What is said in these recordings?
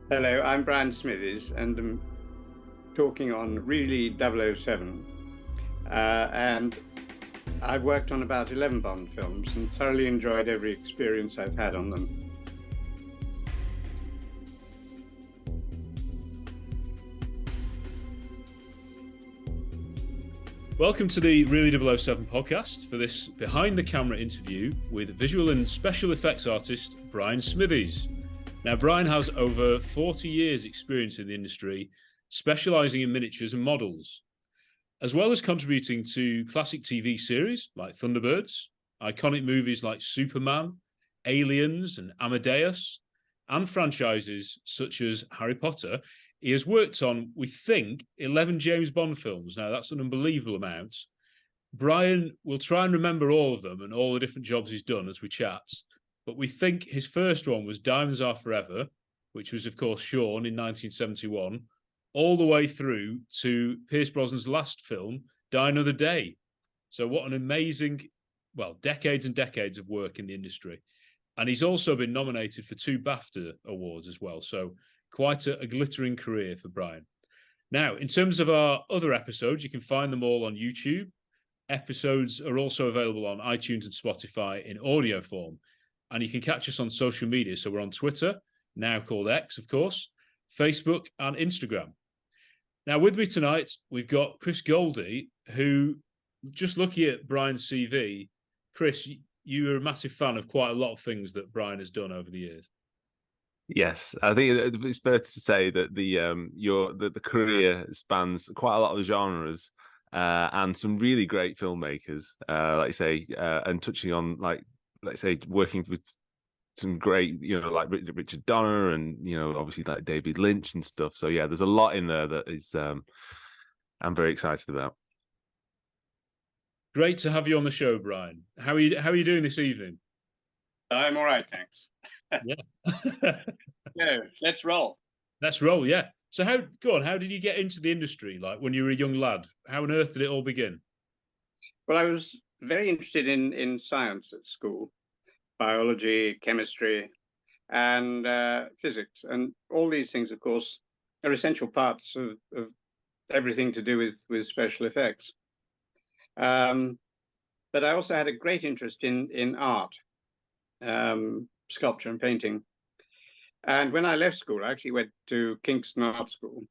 Hello, I'm Brian Smithies, and I'm talking on really 007. And I've worked on about 11 Bond films and thoroughly enjoyed every experience I've had on them. Welcome to the Really 007 podcast for this behind the camera interview with visual and special effects artist Brian Smithies. Now, Brian has over 40 years experience in the industry, specialising in miniatures and models, as well as contributing to classic TV series like Thunderbirds, iconic movies like Superman, Aliens and Amadeus, and franchises such as Harry Potter. He has worked on, we think, 11 James Bond films. Now, that's an unbelievable amount. Brian will try and remember all of them and all the different jobs he's done as we chat. But we think his first one was Diamonds Are Forever, which was, of course, Sean in 1971, all the way through to Pierce Brosnan's last film, Die Another Day. So what an amazing, decades and decades of work in the industry. And he's also been nominated for 2 BAFTA awards as well. So quite a glittering career for Brian. Now, in terms of our other episodes, you can find them all on YouTube. Episodes are also available on iTunes and Spotify in audio form. And you can catch us on social media. So we're on Twitter, now called X, of course, Facebook and Instagram. Now, with me tonight, we've got Chris Goldie, who, just looking at Brian's CV, Chris, you are a massive fan of quite a lot of things that Brian has done over the years. Yes, I think it's fair to say that the career spans quite a lot of genres and some really great filmmakers, like you say, and touching on working with some great, like Richard Donner and obviously like David Lynch and stuff. So yeah, there's a lot in there that is I'm very excited about. Great to have you on the show, Brian. How are you doing this evening? I'm all right, thanks. Yeah. No, let's roll. Let's roll, yeah. So how did you get into the industry? Like when you were a young lad, how on earth did it all begin? Well, I was very interested in science at school, biology, chemistry, and physics. And all these things, of course, are essential parts of everything to do with special effects. But I also had a great interest in art, sculpture and painting. And when I left school, I actually went to Kingston Art School.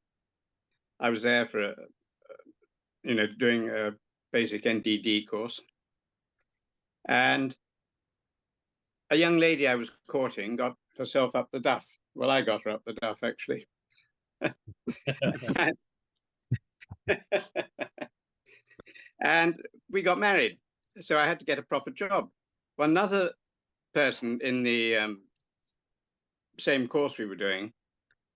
I was there for, doing a basic NDD course. And a young lady I was courting got herself up the duff. Well, I got her up the duff, actually. And we got married. So I had to get a proper job. Well, another person in the same course we were doing,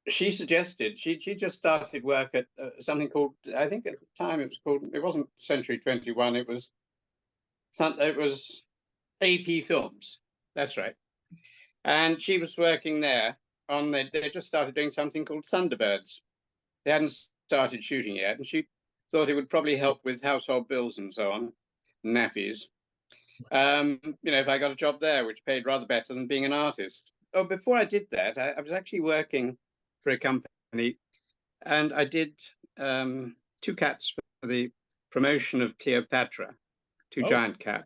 she suggested, she just started work at something called, I think at the time it wasn't Century 21, it was AP Films. That's right. And she was working there they just started doing something called Thunderbirds. They hadn't started shooting yet, and she thought it would probably help with household bills and so on, nappies. If I got a job there, which paid rather better than being an artist. Oh, before I did that, I was actually working for a company, and I did 2 cats for the promotion of Cleopatra, 2 giant cats,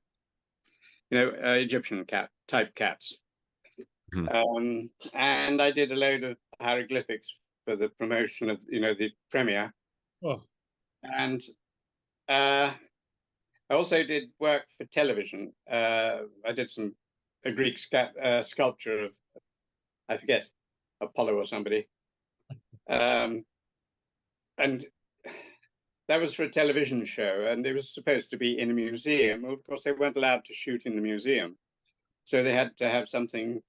Egyptian cat type cats. Mm-hmm. And I did a load of hieroglyphics for the promotion of, the premiere. Oh. And I also did work for television. I did a Greek sculpture of, I forget, Apollo or somebody. And that was for a television show, and it was supposed to be in a museum. Well, of course, they weren't allowed to shoot in the museum. So they had to have something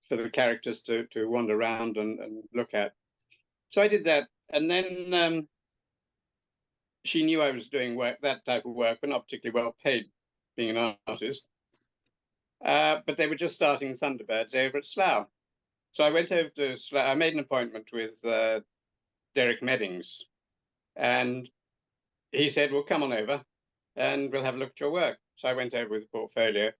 for the characters to wander around and look at. So I did that. And then she knew I was doing that type of work, but not particularly well paid, being an artist. But they were just starting Thunderbirds over at Slough. So I went over to Slough. I made an appointment with Derek Meddings. And he said, well, come on over and we'll have a look at your work. So I went over with a portfolio.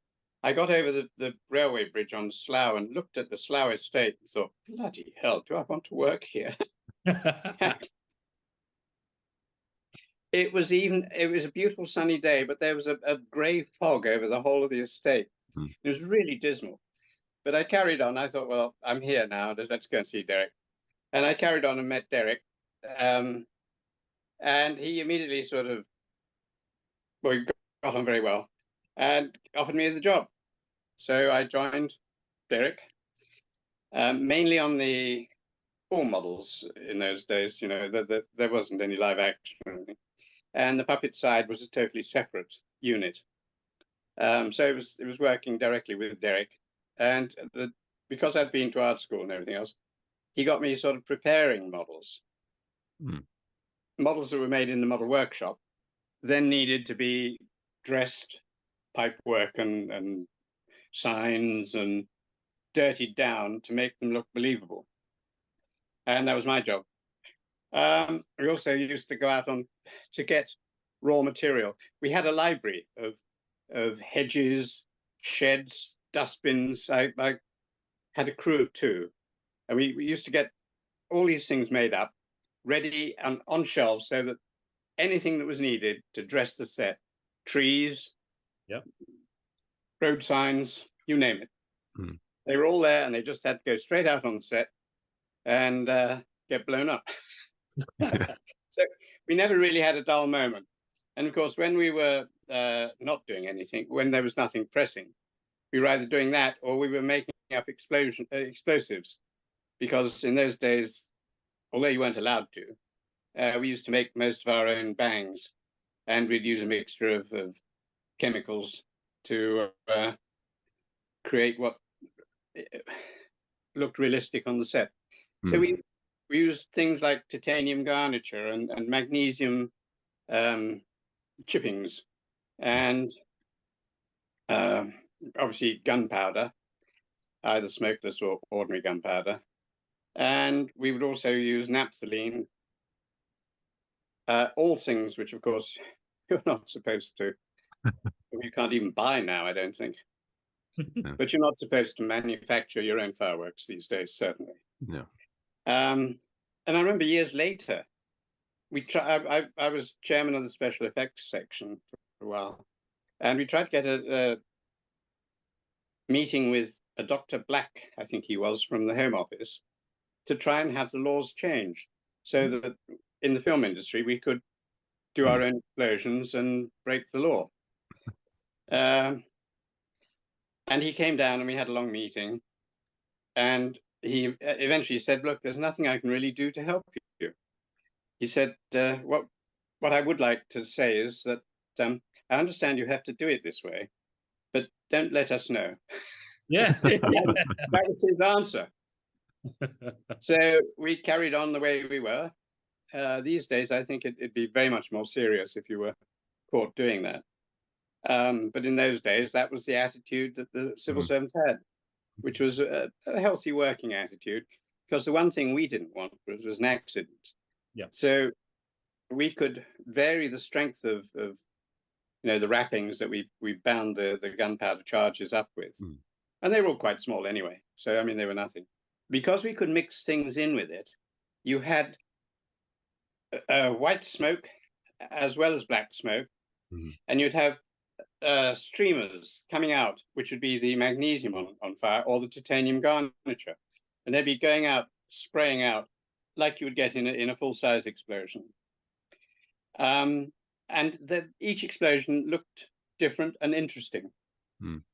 I got over the railway bridge on Slough and looked at the Slough estate and thought, bloody hell, do I want to work here? It was a beautiful sunny day, but there was a grey fog over the whole of the estate. It was really dismal. But I carried on. I thought, well, I'm here now. Let's go and see Derek. And I carried on and met Derek. And he immediately we got on very well and offered me the job. So I joined Derek, mainly on the full models in those days. You know, there wasn't any live action or anything. And the puppet side was a totally separate unit. So it was working directly with Derek. And because I'd been to art school and everything else, he got me sort of preparing models. Models that were made in the model workshop then needed to be dressed, pipework and signs and dirtied down to make them look believable. And that was my job. We also used to go out to get raw material. We had a library of hedges, sheds, dustbins. I had a crew of 2. And we used to get all these things made up, ready and on shelves, so that anything that was needed to dress the set, trees, road signs, you name it. They were all there, and they just had to go straight out on the set and get blown up. So we never really had a dull moment. And of course, when we were not doing anything, when there was nothing pressing, we were either doing that or we were making up explosives. Because in those days, although you weren't allowed to, we used to make most of our own bangs, and we'd use a mixture of chemicals to create what looked realistic on the set. So we used things like titanium garniture and magnesium chippings, and obviously gunpowder, either smokeless or ordinary gunpowder. And we would also use naphthalene, all things which, of course, you're not supposed to. You can't even buy now, I don't think. But you're not supposed to manufacture your own fireworks these days, certainly. No. And I remember years later, I was chairman of the special effects section for a while, and we tried to get a meeting with a Dr. Black, I think he was, from the Home Office, to try and have the laws changed so that in the film industry we could do our own explosions and break the law. And he came down and we had a long meeting, and he eventually said, look, there's nothing I can really do to help you. He said, what I would like to say is that I understand you have to do it this way, but don't let us know. Yeah. That was his answer. So we carried on the way we were. These days, I think it'd be very much more serious if you were caught doing that. But in those days, that was the attitude that the civil servants had, which was a healthy working attitude, because the one thing we didn't want was an accident. Yeah. So we could vary the strength of the wrappings that we bound the gunpowder charges up with. And they were all quite small anyway. So, I mean, they were nothing. Because we could mix things in with it, you had white smoke as well as black smoke. And you'd have streamers coming out, which would be the magnesium on fire or the titanium garniture. And they'd be going out, spraying out like you would get in a full-size explosion. And each explosion looked different and interesting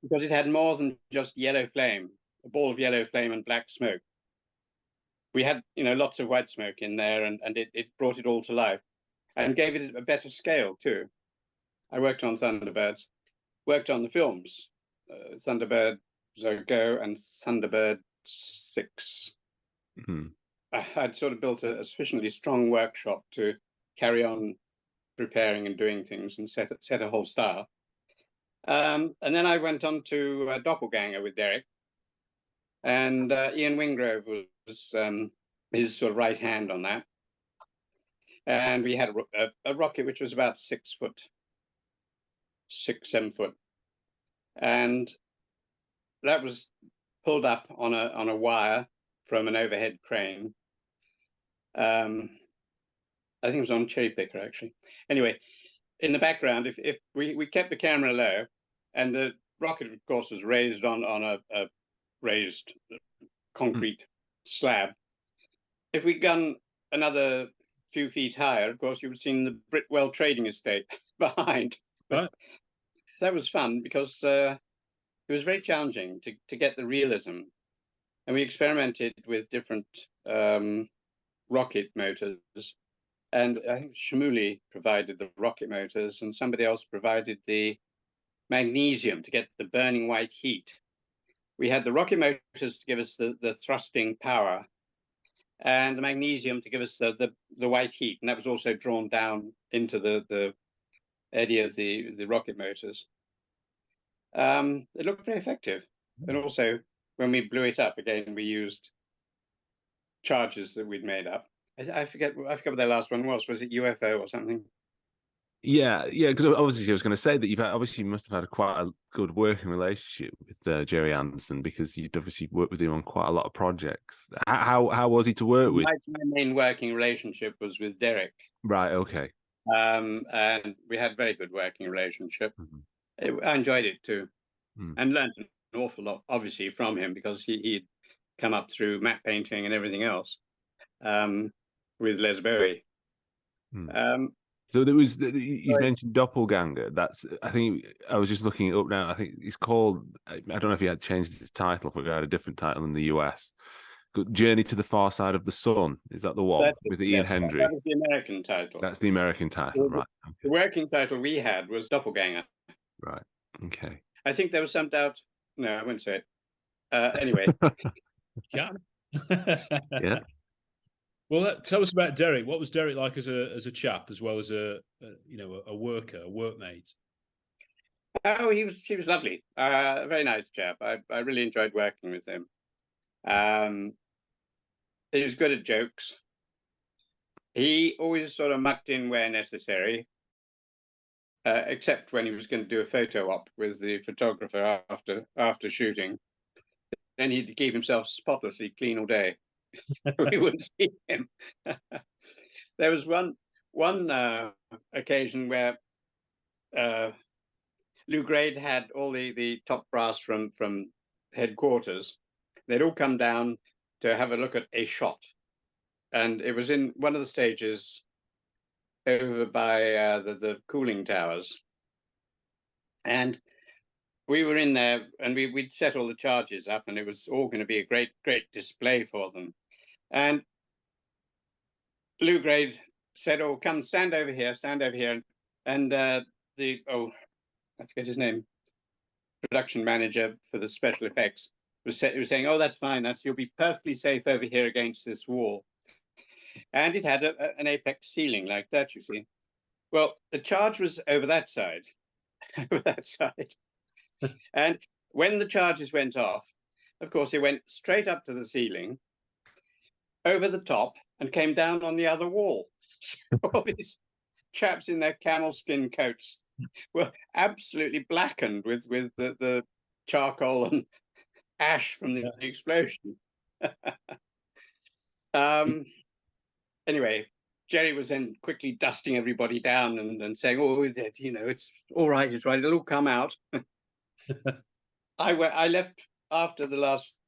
because it had more than just yellow flame, a ball of yellow flame and black smoke. We had, lots of white smoke in there, and it brought it all to life and gave it a better scale too. I worked on Thunderbirds, worked on the films, Thunderbird Go and Thunderbird 6. I'd sort of built a sufficiently strong workshop to carry on preparing and doing things and set a whole style. And then I went on to Doppelganger with Derek, and Ian Wingrove was his sort of right hand on that. And we had a rocket which was about 6 foot, 6, 7 foot. And that was pulled up on a wire from an overhead crane. I think it was on a cherry picker, actually. Anyway, in the background, if we kept the camera low, and the rocket, of course, was raised on a raised concrete slab. If we'd gone another few feet higher, of course, you would have seen the Britwell trading estate behind. Right. That was fun because it was very challenging to get the realism. And we experimented with different rocket motors. And I think Shmuley provided the rocket motors, and somebody else provided the magnesium to get the burning white heat. We had the rocket motors to give us the thrusting power, and the magnesium to give us the white heat. And that was also drawn down into the eddy of the rocket motors. It looked very effective. And also, when we blew it up again, we used charges that we'd made up. I forget what the last one was. Was it UFO or something? Yeah, because obviously I was going to say that you must have had quite a good working relationship with Jerry Anderson, because you'd obviously worked with him on quite a lot of projects. How was he to work with? My main working relationship was with Derek. Right. Okay. And we had a very good working relationship. I enjoyed it too, and learned an awful lot, obviously, from him, because he'd come up through map painting and everything else with Les Bowie. So there was, you mentioned Doppelganger. I think I was just looking it up now. I think it's called, I don't know if he had changed his title, if it had a different title in the US. Journey to the Far Side of the Sun. Is that the one with Ian Hendry? That was the American title. That's the American title, right. Okay. The working title we had was Doppelganger. Right. Okay. I think there was some doubt. No, I wouldn't say it. Anyway. Yeah. Yeah. Well, tell us about Derek. What was Derek like as a chap, as well as a worker, a workmate? Oh, he was lovely. A very nice chap. I really enjoyed working with him. He was good at jokes. He always sort of mucked in where necessary, except when he was going to do a photo op with the photographer after shooting. Then he'd keep himself spotlessly clean all day. We wouldn't see him. There was one occasion where Lou Grade had all the top brass from headquarters. They'd all come down to have a look at a shot, and it was in one of the stages over by the cooling towers, and we were in there, and we'd set all the charges up, and it was all going to be a great display for them. And Lou Grade said, "Oh, come, stand over here. And I forget his name, production manager for the special effects, was saying, "Oh, that's fine. You'll be perfectly safe over here against this wall." And it had an apex ceiling like that, you see. Well, the charge was over that side, And when the charges went off, of course, it went straight up to the ceiling, over the top, and came down on the other wall. So all these chaps in their camel skin coats were absolutely blackened with the charcoal and ash from the explosion. Anyway, Jerry was then quickly dusting everybody down and saying, "Oh, it's all right, it'll all come out." I left after the last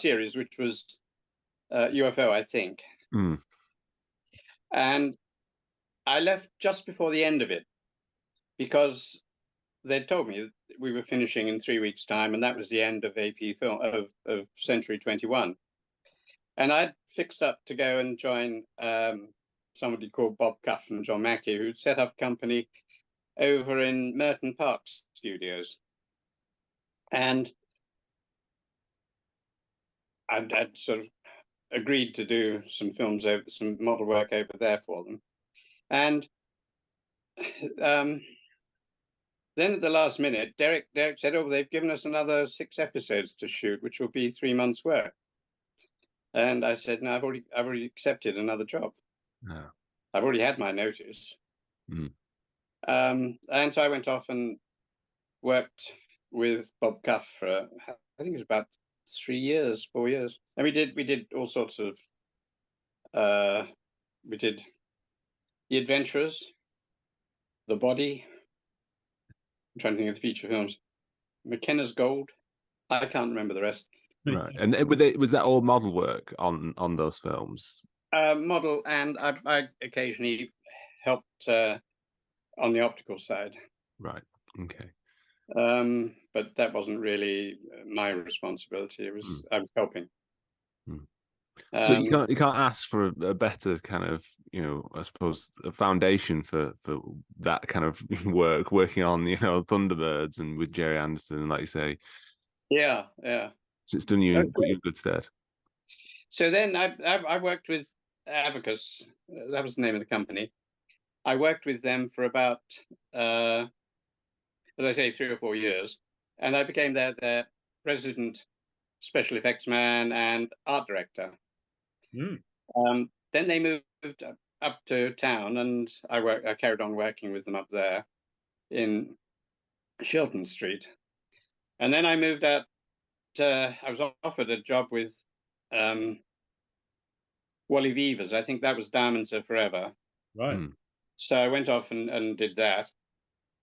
series, which was UFO, I think. And I left just before the end of it, because they told me we were finishing in 3 weeks' time, and that was the end of AP film of Century 21. And I'd fixed up to go and join somebody called Bob Cuff and John Mackey, who'd set up a company over in Merton Park Studios. And I'd sort of agreed to do some model work over there for them. And then at the last minute, Derek said, "Oh, they've given us another 6 episodes to shoot, which will be 3 months' work." And I said, "No, I've already accepted another job. No. I've already had my notice." And so I went off and worked with Bob Cuff for I think it was about 3 years, 4 years, and we did all sorts of we did The Adventurers, The Body. I'm trying to think of the feature films. McKenna's Gold. I can't remember the rest. Right. And was that all model work on those films? Model, and I occasionally helped on the optical side. Right. Okay. But that wasn't really my responsibility. It was I was helping. So you can't ask for a better kind of, I suppose, a foundation for that kind of working on, Thunderbirds and with Jerry Anderson, and like you say. Yeah. So it's done you put you in good stead. So then I worked with Abacus. That was the name of the company. I worked with them for about, as I say, 3 or 4 years, and I became their resident special effects man and art director. Then they moved up to town, and I carried on working with them up there in Shilton Street. And then I moved out. I was offered a job with Wally Vivers. I think that was Diamonds Are Forever. Right. So I went off and did that,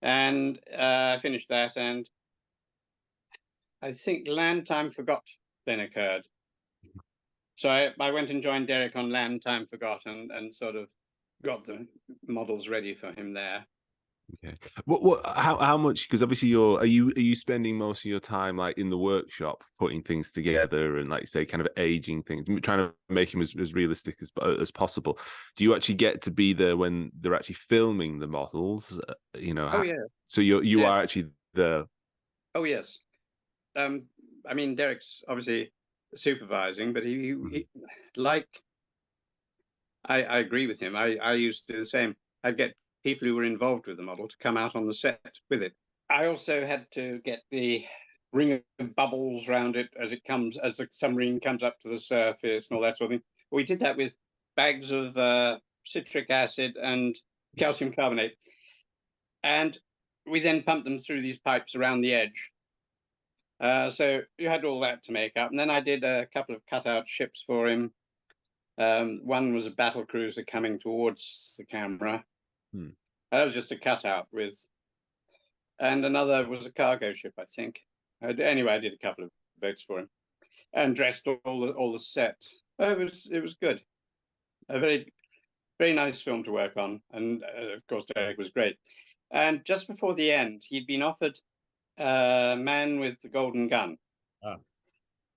and I finished that, and I think Land Time Forgot then occurred. So I went and joined Derek on Land Time Forgot, and sort of got the models ready for him there. Okay. How much? Because obviously are you spending most of your time like in the workshop putting things together and, like, say, kind of aging things, trying to make them as realistic as possible? Do you actually get to be there when they're actually filming the models? Oh yeah. So you are actually there. Oh yes. I mean, Derek's obviously supervising, but he like I agree with him. I used to do the same. I'd get people who were involved with the model to come out on the set with it. I also had to get the ring of bubbles around it as the submarine comes up to the surface and all that sort of thing. We did that with bags of citric acid and calcium carbonate, and we then pumped them through these pipes around the edge. So you had all that to make up, and then I did a couple of cutout ships for him. One was a battle cruiser coming towards the camera. That was just a cutout and another was a cargo ship, I think. Anyway, I did a couple of boats for him, and dressed all the set. It was good. A very, very nice film to work on, and of course Derek was great. And just before the end, he'd been offered Man with the Golden Gun.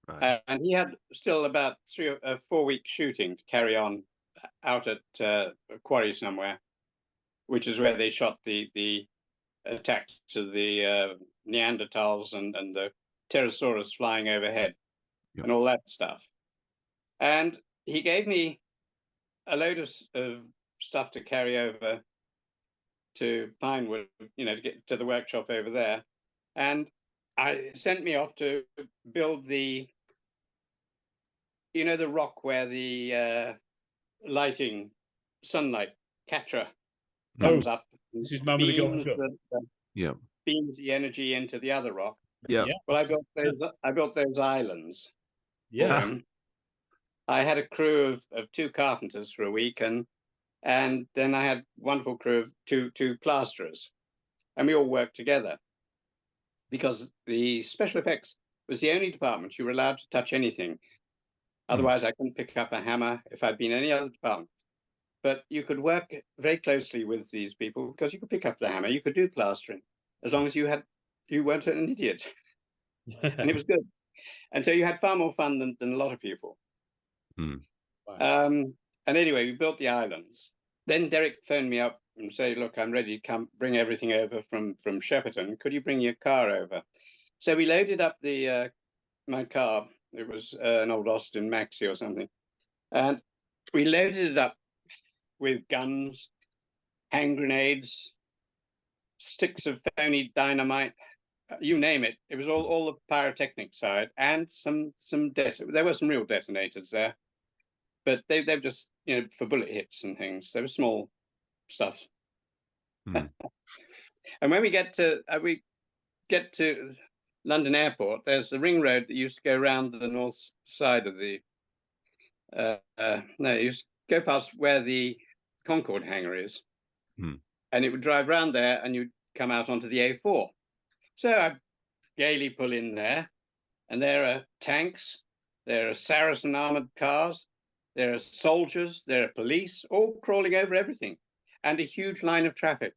Right. And he had still about 3 or 4 weeks shooting to carry on out at a quarry somewhere, which is where they shot the attacks of the Neanderthals and the Pterosaurus flying overhead. Yep. And all that stuff. And he gave me a load of stuff to carry over to Pinewood, to get to the workshop over there. And I sent me off to build the rock where the sunlight catcher comes up. This is Man with the Golden Gun. Beams the energy into the other rock. Yeah. Well, I built those islands. Yeah. For him. I had a crew of 2 carpenters for a week, and then I had a wonderful crew of two plasterers, and we all worked together, because the special effects was the only department you were allowed to touch anything. Otherwise, I couldn't pick up a hammer if I'd been any other department. But you could work very closely with these people because you could pick up the hammer, you could do plastering, as long as you weren't an idiot. And it was good. And so you had far more fun than a lot of people. Wow. And anyway, we built the islands. Then Derek phoned me up and said, "Look, I'm ready to come bring everything over from Shepperton. Could you bring your car over?" So we loaded up my car. It was an old Austin Maxi or something. And we loaded it up with guns, hand grenades, sticks of phony dynamite, you name it. It was all the pyrotechnic side, and there were some real detonators there, but they were just for bullet hits and things. They were small stuff. And when we get to London Airport, there's the ring road that used to go around the north side of the. No, it used to go past where the Concorde hangar is, and it would drive round there, and you'd come out onto the A4. So I gaily pull in there, and there are tanks, there are Saracen armored cars, there are soldiers, there are police, all crawling over everything, and a huge line of traffic.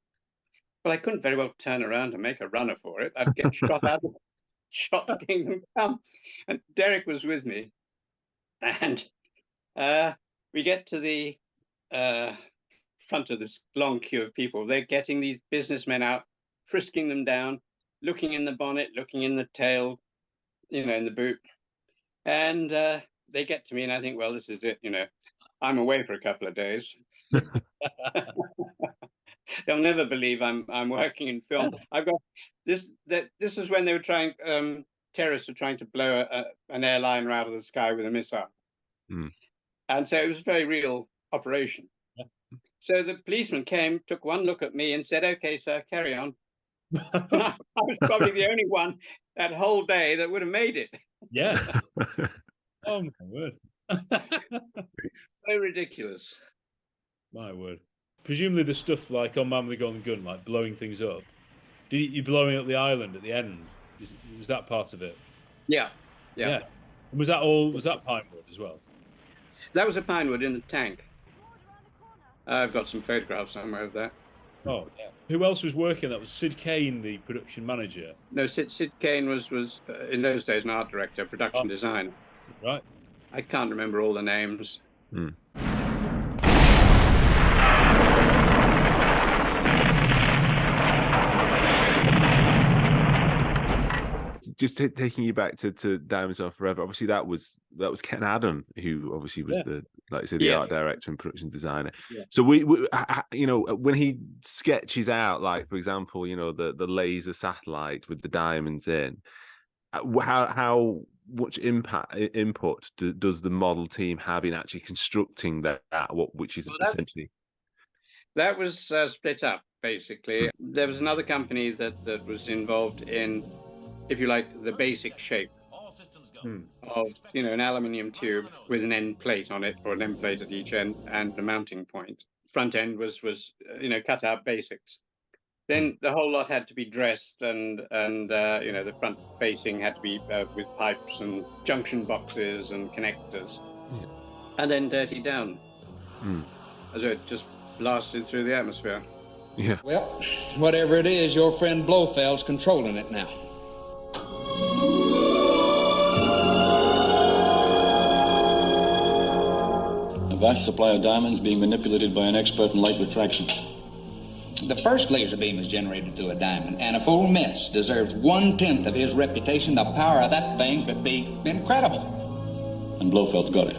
Well, I couldn't very well turn around and make a runner for it. I'd get shot to Kingdom Come. And Derek was with me, and we get to the front of this long queue of people. They're getting these businessmen out, frisking them down, looking in the bonnet, looking in the tail, in the boot. And they get to me, and I think, well, this is it. I'm away for a couple of days. They'll never believe I'm working in film. I've got this. This is when they were trying. Terrorists were trying to blow an airliner out of the sky with a missile, and so it was a very real operation. Yeah. So the policeman came, took one look at me, and said, "Okay, sir, carry on." I was probably the only one that whole day that would have made it. Yeah. Oh my word. So ridiculous. My word. Presumably the stuff like on Man with the Golden Gun, like blowing things up. Did you blowing up the island at the end? Was that part of it? Yeah. And was that pinewood as well? That was a pinewood in the tank. I've got some photographs somewhere of that. Oh, yeah. Who else was working? That was Sid Kane, the production manager. No, Sid Kane was in those days an art director, production designer. Right. I can't remember all the names. Just taking you back to Diamonds Are Forever. Obviously, that was Ken Adam, who obviously was the, like I said, the art director and production designer. Yeah. So we when he sketches out, like for example, the laser satellite with the diamonds in, how much input does the model team have in actually constructing that? Which is essentially that was split up basically. There was another company that was involved in, if you like, the basic shape of an aluminium tube with an end plate on it, or an end plate at each end, and a mounting point. Front end was cut out basics. Then the whole lot had to be dressed, and the front facing had to be with pipes and junction boxes and connectors, and then dirtied down, as it just blasted through the atmosphere. Yeah. Well, whatever it is, your friend Blofeld's controlling it now. A vast supply of diamonds being manipulated by an expert in light retraction. The first laser beam is generated through a diamond, and if old Metz deserves 1/10 of his reputation, the power of that thing could be incredible. And Blofeld's got it.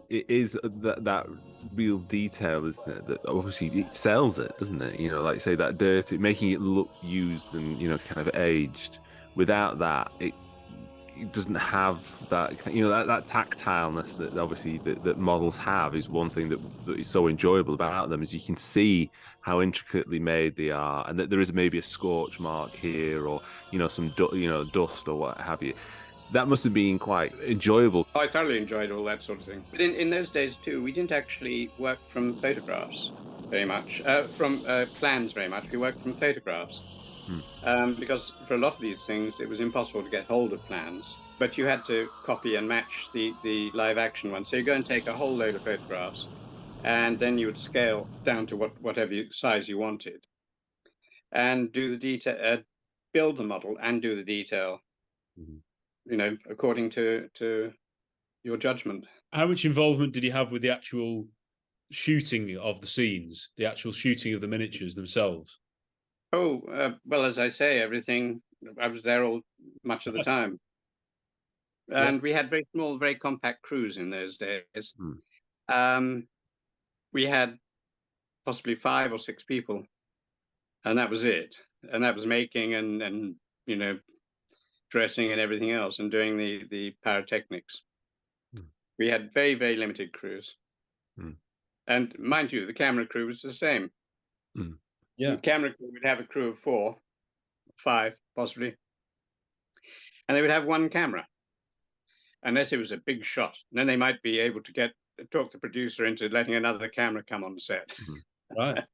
It is that real detail, isn't it? That obviously it sells it, doesn't it? Like you say, that dirty, making it look used and kind of aged. Without that, it doesn't have that that tactileness that obviously that models have. Is one thing that is so enjoyable about them, is you can see how intricately made they are, and that there is maybe a scorch mark here, or some dust or what have you. That must have been quite enjoyable. I thoroughly enjoyed all that sort of thing. But in those days too, we didn't actually work from photographs very much, from plans very much. We worked from photographs. Because for a lot of these things, it was impossible to get hold of plans, but you had to copy and match the live action one. So you go and take a whole load of photographs, and then you would scale down to whatever size you wanted, and do the detail, build the model and do the detail, according to your judgment. How much involvement did you have with the actual shooting of the scenes, the actual shooting of the miniatures themselves? Oh, well, as I say, everything, I was there much of the time. And we had very small, very compact crews in those days. We had possibly 5 or 6 people, and that was it. And that was making and dressing and everything else, and doing the pyrotechnics. We had very, very limited crews. And mind you, the camera crew was the same. Yeah. The camera crew would have a crew of 4, 5, possibly. and they would have one camera, unless it was a big shot. And then they might be able to talk the producer into letting another camera come on set. Right.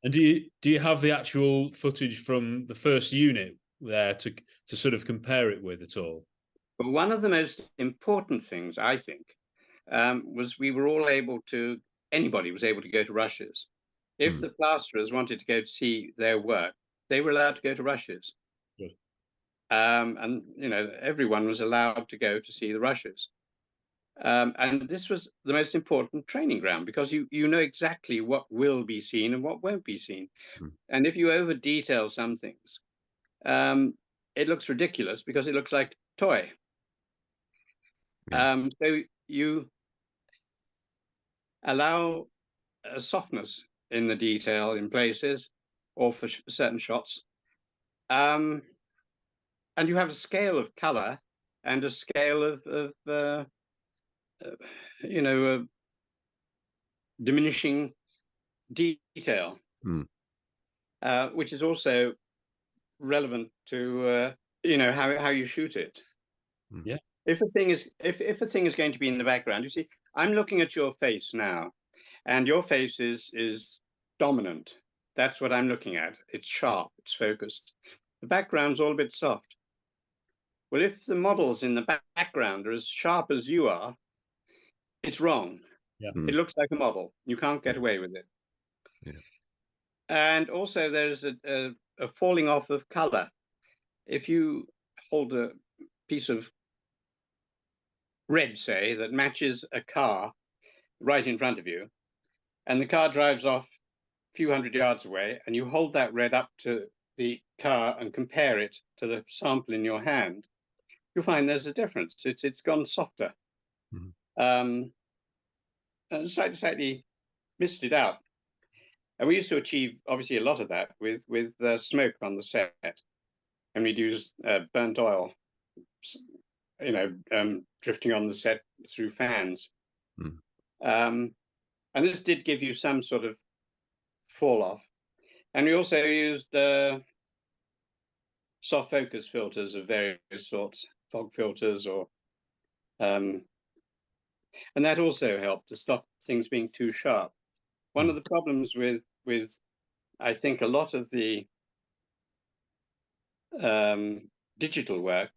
And do you have the actual footage from the first unit there to sort of compare it with at all? But one of the most important things, I think, was anybody was able to go to rushes. If the plasterers wanted to go to see their work, they were allowed to go to rushes. Good. And, everyone was allowed to go to see the rushes. And this was the most important training ground, because you know exactly what will be seen and what won't be seen. And if you over detail some things, it looks ridiculous because it looks like a toy. So you allow a softness in the detail in places or for certain shots. And you have a scale of color and a scale of diminishing detail, which is also relevant to how you shoot it. Yeah. If a thing is going to be in the background, you see, I'm looking at your face now, and your face is dominant. That's what I'm looking at. It's sharp, it's focused. The background's all a bit soft. Well, if the models in the background are as sharp as you are, it's wrong. Yeah. It looks like a model. You can't get away with it. Yeah. And also there's a falling off of color. If you hold a piece of red, say, that matches a car right in front of you, and the car drives off a few hundred yards away, and you hold that red up to the car and compare it to the sample in your hand, you'll find there's a difference. It's gone softer. And slightly missed it out. And we used to achieve, obviously, a lot of that with smoke on the set. And we'd use burnt oil, drifting on the set through fans. And this did give you some sort of fall off. And we also used soft focus filters of various sorts, fog filters, and that also helped to stop things being too sharp. One of the problems with I think a lot of the digital work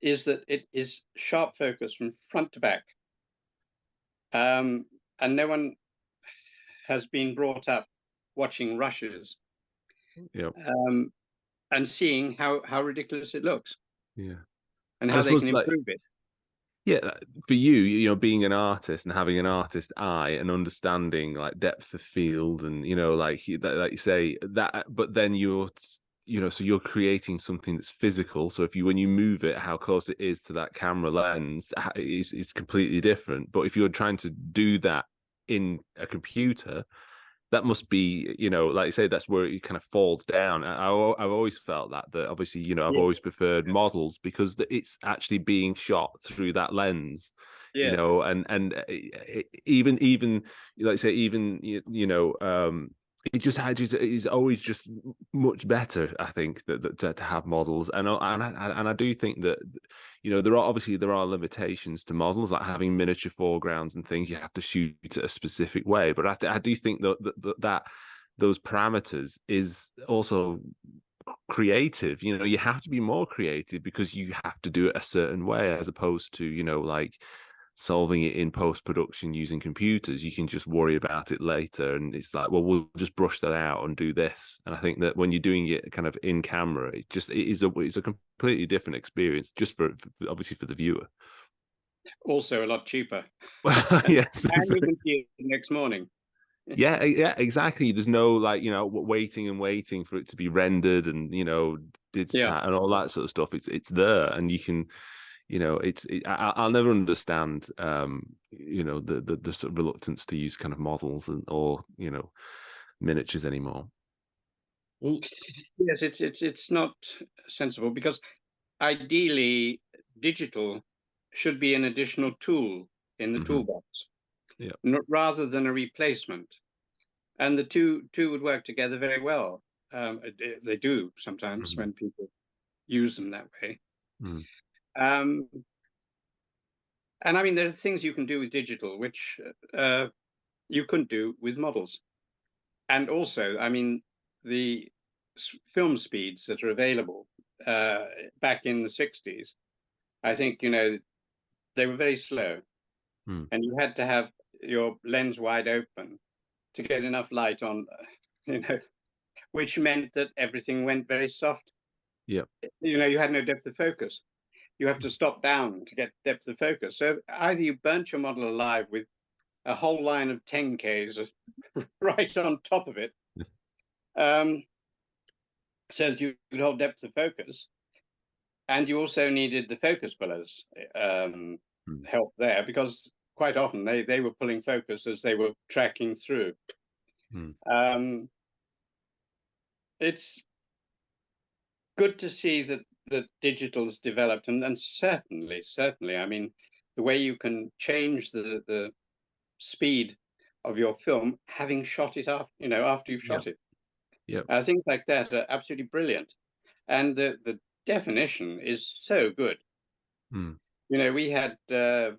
is that it is sharp focus from front to back. And no one has been brought up watching rushes and seeing how ridiculous it looks. Yeah. And how they can improve it. Yeah, for you, being an artist and having an artist eye and understanding like depth of field and like you say that, but then so you're creating something that's physical. So when you move it, how close it is to that camera lens is completely different. But if you're trying to do that in a computer, that must be, like you say, that's where it kind of falls down. I've always felt that obviously, I've always preferred models because it's actually being shot through that lens, and even like I say, even, it is always just much better, I think, to have models, and I do think that there are limitations to models, like having miniature foregrounds and things. You have to shoot it a specific way, but I do think that those parameters is also creative. You have to be more creative because you have to do it a certain way, as opposed to like solving it in post-production using computers. You can just worry about it later, and it's like, well, we'll just brush that out and do this. And I think that when you're doing it kind of in camera, it's a completely different experience, just for obviously for the viewer. Also a lot cheaper. Well, yes. And you can see it the next morning. Yeah, exactly. There's no waiting for it to be rendered and and all that sort of stuff. It's there, and you can I'll never understand the sort of reluctance to use kind of models or miniatures anymore. Well, yes, it's not sensible, because ideally digital should be an additional tool in the toolbox, rather than a replacement. And the two would work together very well. They do sometimes when people use them that way. Mm. Um, and I mean, there are things you can do with digital which you couldn't do with models. And also, I mean, the film speeds that are available back in the 60s, I think, they were very slow. Mm. And you had to have your lens wide open to get enough light on, which meant that everything went very soft. Yeah. You had no depth of focus. You have to stop down to get depth of focus. So either you burnt your model alive with a whole line of 10Ks right on top of it, so that you could hold depth of focus. And you also needed the focus pullers help there, because quite often they were pulling focus as they were tracking through. It's good to see that digital's developed, and certainly, I mean, the way you can change the speed of your film, having shot it after you've shot it. Yeah. Things like that are absolutely brilliant, and the definition is so good. We had the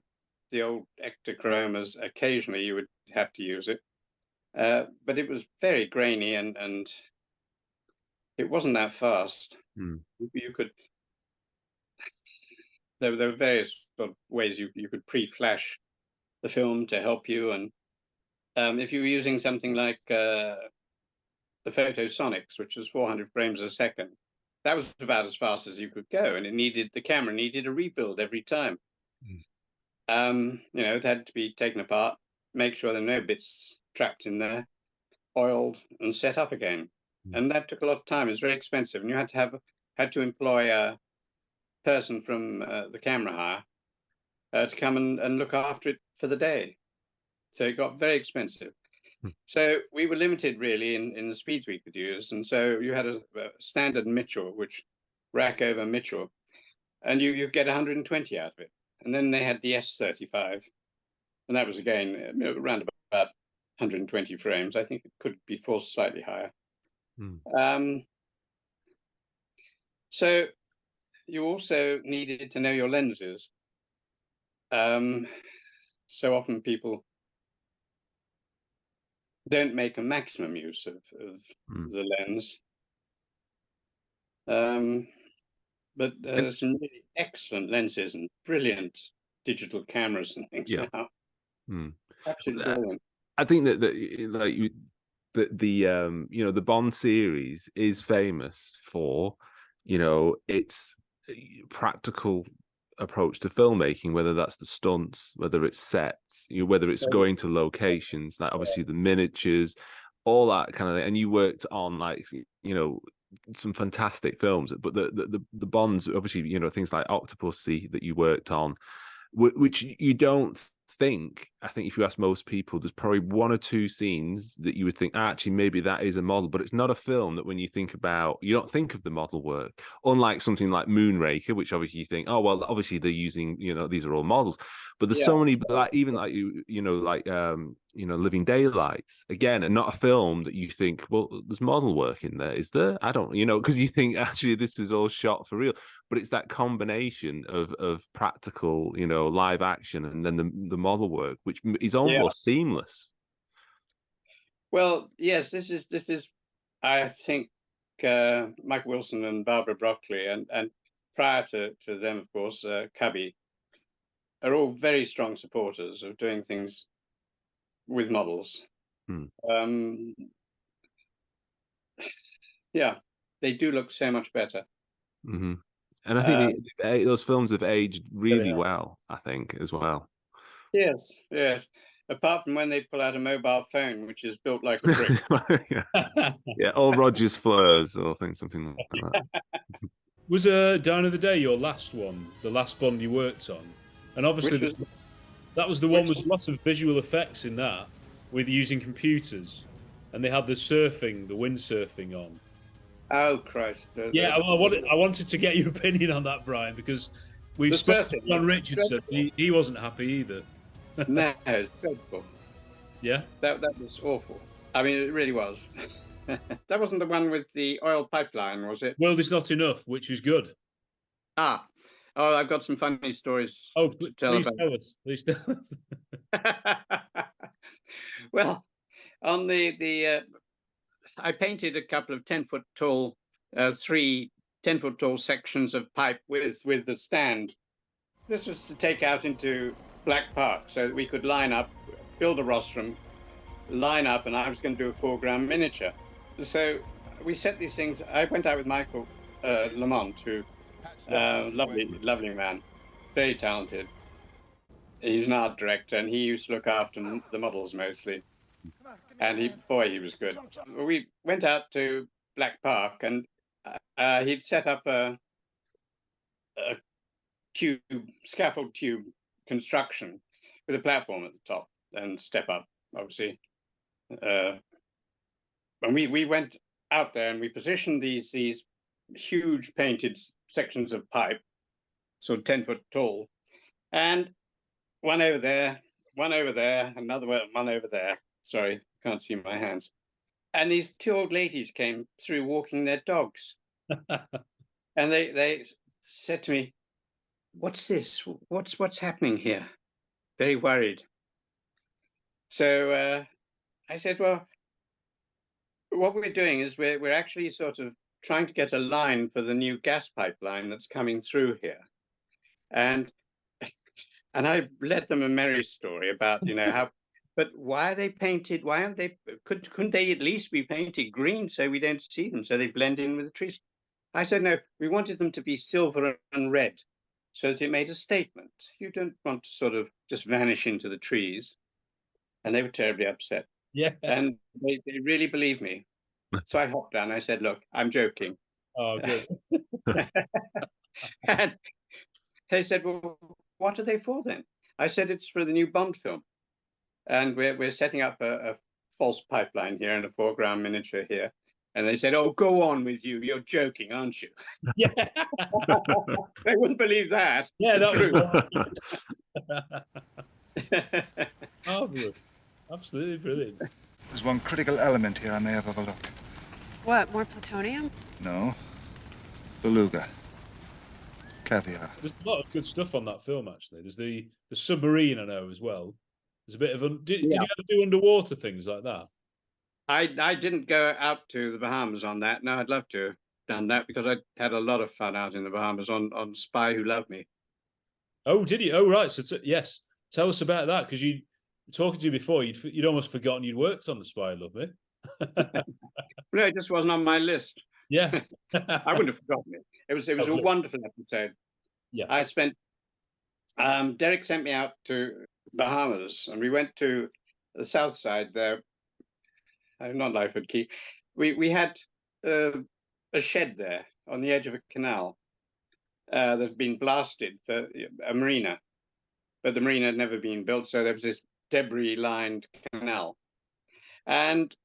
old Ektachromas. Occasionally, you would have to use it, but it was very grainy, and it wasn't that fast. You could. There were various sort of ways you could pre-flash the film to help you, and if you were using something like the Photosonics, which was 400 frames a second, that was about as fast as you could go, and the camera needed a rebuild every time. It had to be taken apart, make sure there were no bits trapped in there, oiled, and set up again. And that took a lot of time. It was very expensive, and you had to employ a person from the camera hire to come and look after it for the day. So it got very expensive. So we were limited really in the speeds we could use, and so you had a standard Mitchell, which rack over Mitchell, and you get 120 out of it. And then they had the S35, and that was again around about 120 frames. I think it could be forced slightly higher. So you also needed to know your lenses. So often people don't make a maximum use of the lens. But there's some really excellent lenses and brilliant digital cameras and things now. Absolutely brilliant. I think that the Bond series is famous for, its practical approach to filmmaking, whether that's the stunts, whether it's sets, whether it's going to locations, like obviously the miniatures, all that kind of thing. And you worked on some fantastic films, but the Bonds, obviously, things like Octopussy that you worked on, which you don't think, I think if you ask most people, there's probably one or two scenes that you would think, actually, maybe that is a model, but it's not a film that when you think about, you don't think of the model work. Unlike something like Moonraker, which obviously you think, oh, well, obviously they're using, these are all models. But there's so many, like even like Living Daylights, again, and not a film that you think, well, there's model work in there, is there? I don't, because you think actually this is all shot for real. But it's that combination of practical, live action, and then the model work, which is almost seamless. Well, yes, this is, I think, Mike Wilson and Barbara Broccoli, and prior to them, of course, Cubby, are all very strong supporters of doing things with models. They do look so much better. And I think those films have aged really well, I think, as well. Yes. Apart from when they pull out a mobile phone, which is built like a brick. Or Roger's Fleurs, or something like that. Was Down of the Day your last one, the last Bond you worked on? And obviously that was the one with lots of visual effects in that, with using computers, and they had the windsurfing on. Oh Christ! I wanted to get your opinion on that, Brian, because we've spoken to John Richardson. He wasn't happy either. No, it's dreadful. Yeah, that was awful. I mean, it really was. That wasn't the one with the oil pipeline, was it? World Is Not Enough, which is good. Ah, oh, I've got some funny stories Oh, to tell please about. tell us. Please tell us. Well, on I painted a couple of 10-foot tall, 3 10-foot tall sections of pipe with the stand. This was to take out into Black Park so that we could line up, build a rostrum, line up, and I was going to do a foreground miniature. So we set these things. I went out with Michael Lamont, who lovely man, very talented. He's an art director, and he used to look after the models mostly. And he was good. We went out to Black Park, and he'd set up a scaffold tube construction with a platform at the top and step up, obviously. And we went out there and we positioned these huge painted sections of pipe, sort of 10-foot tall, and one over there, another one over there. Sorry, can't see my hands. And these 2 old ladies came through walking their dogs. And they said to me, "What's this? What's happening here?" Very worried. So I said, "Well, what we're doing is we're actually sort of trying to get a line for the new gas pipeline that's coming through here." And I led them a merry story about, how, but why are they painted? Why aren't they, couldn't they at least be painted green so we don't see them, so they blend in with the trees? I said, no, we wanted them to be silver and red so that it made a statement. You don't want to sort of just vanish into the trees. And they were terribly upset. Yeah. And they really believed me. So I hopped down. I said, look, I'm joking. Oh, good. And they said, well, what are they for then? I said, it's for the new Bond film. And we're setting up a false pipeline here and a foreground miniature here. And they said, oh, go on with you. You're joking, aren't you? Yeah. They wouldn't believe that. Yeah, that was marvelous. Absolutely brilliant. There's one critical element here I may have overlooked. What, more plutonium? No. Beluga. Caviar. There's a lot of good stuff on that film, actually. There's the submarine, I know, as well. There's a bit of... Did you ever do underwater things like that? I didn't go out to the Bahamas on that. No, I'd love to have done that because I had a lot of fun out in the Bahamas on Spy Who Loved Me. Oh, did you? Oh, right. So, yes. Tell us about that, because you talking to you before, you'd almost forgotten you'd worked on The Spy Who Loved Me. No, it just wasn't on my list. Yeah. I wouldn't have forgotten it. It was a wonderful episode. Yeah. I spent... Derek sent me out to Bahamas, and we went to the south side there. Not Lyford Key. We had a shed there on the edge of a canal that had been blasted for a marina, but the marina had never been built, so there was this debris-lined canal, and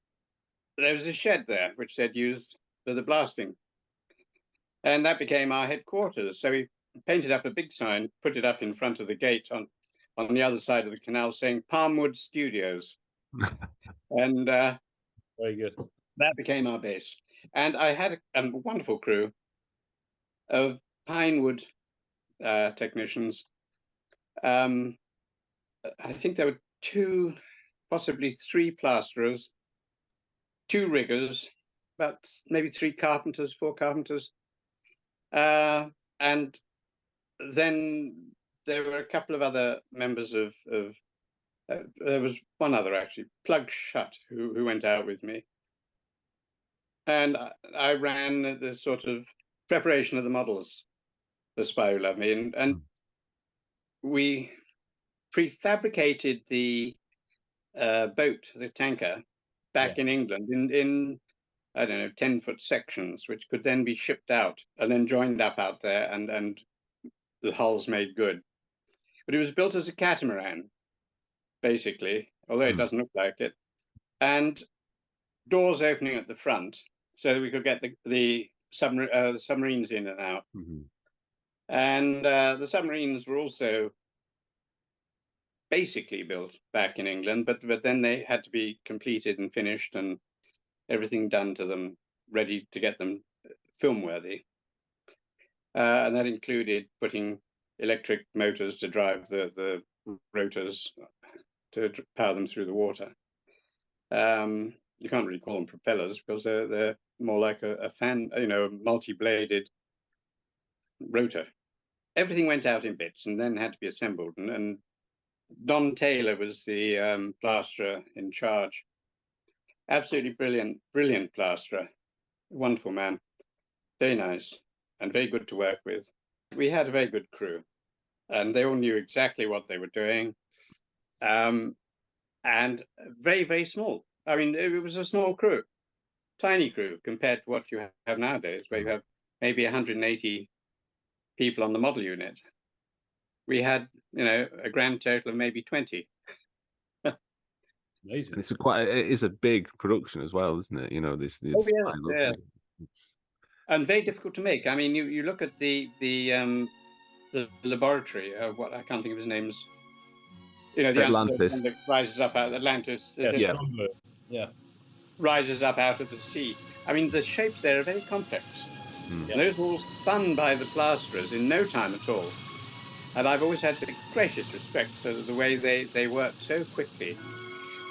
there was a shed there which they'd used for the blasting, and that became our headquarters. So we painted up a big sign, put it up in front of the gate on the other side of the canal, saying Palmwood Studios, and very good. That became our base. And I had a wonderful crew of pinewood technicians. I think there were 2, possibly 3 plasterers, 2 riggers, about maybe 3 carpenters, 4 carpenters. And then there were a couple of other members of there was one other, actually, Plug Shut, who went out with me. And I ran the sort of preparation of the models, The Spy Who Loved Me. And we prefabricated the boat, the tanker, back in England in, I don't know, 10-foot sections, which could then be shipped out and then joined up out there and the hulls made good. But it was built as a catamaran, basically, although it doesn't look like it, and doors opening at the front so that we could get the submarines in and out. And the submarines were also basically built back in England, but then they had to be completed and finished and everything done to them, ready to get them film worthy. and that included putting electric motors to drive the rotors to power them through the water. You can't really call them propellers because they're more like a fan, a multi-bladed rotor. Everything went out in bits and then had to be assembled. And Don Taylor was the plasterer in charge. Absolutely brilliant plasterer. Wonderful man. Very nice and very good to work with. We had a very good crew, and they all knew exactly what they were doing. And very, very small. I mean, it was a small crew, tiny crew compared to what you have nowadays, where you have maybe 180 people on the model unit. We had, a grand total of maybe 20. Amazing. And it is a big production as well, isn't it? This yeah. And very difficult to make. I mean, you look at the laboratory. What I can't think of his names. The Atlantis. one that rises up out of Atlantis. Yeah. Rises up out of the sea. I mean, the shapes there are very complex. Mm. And those were all spun by the plasterers in no time at all. And I've always had the greatest respect for the way they work so quickly.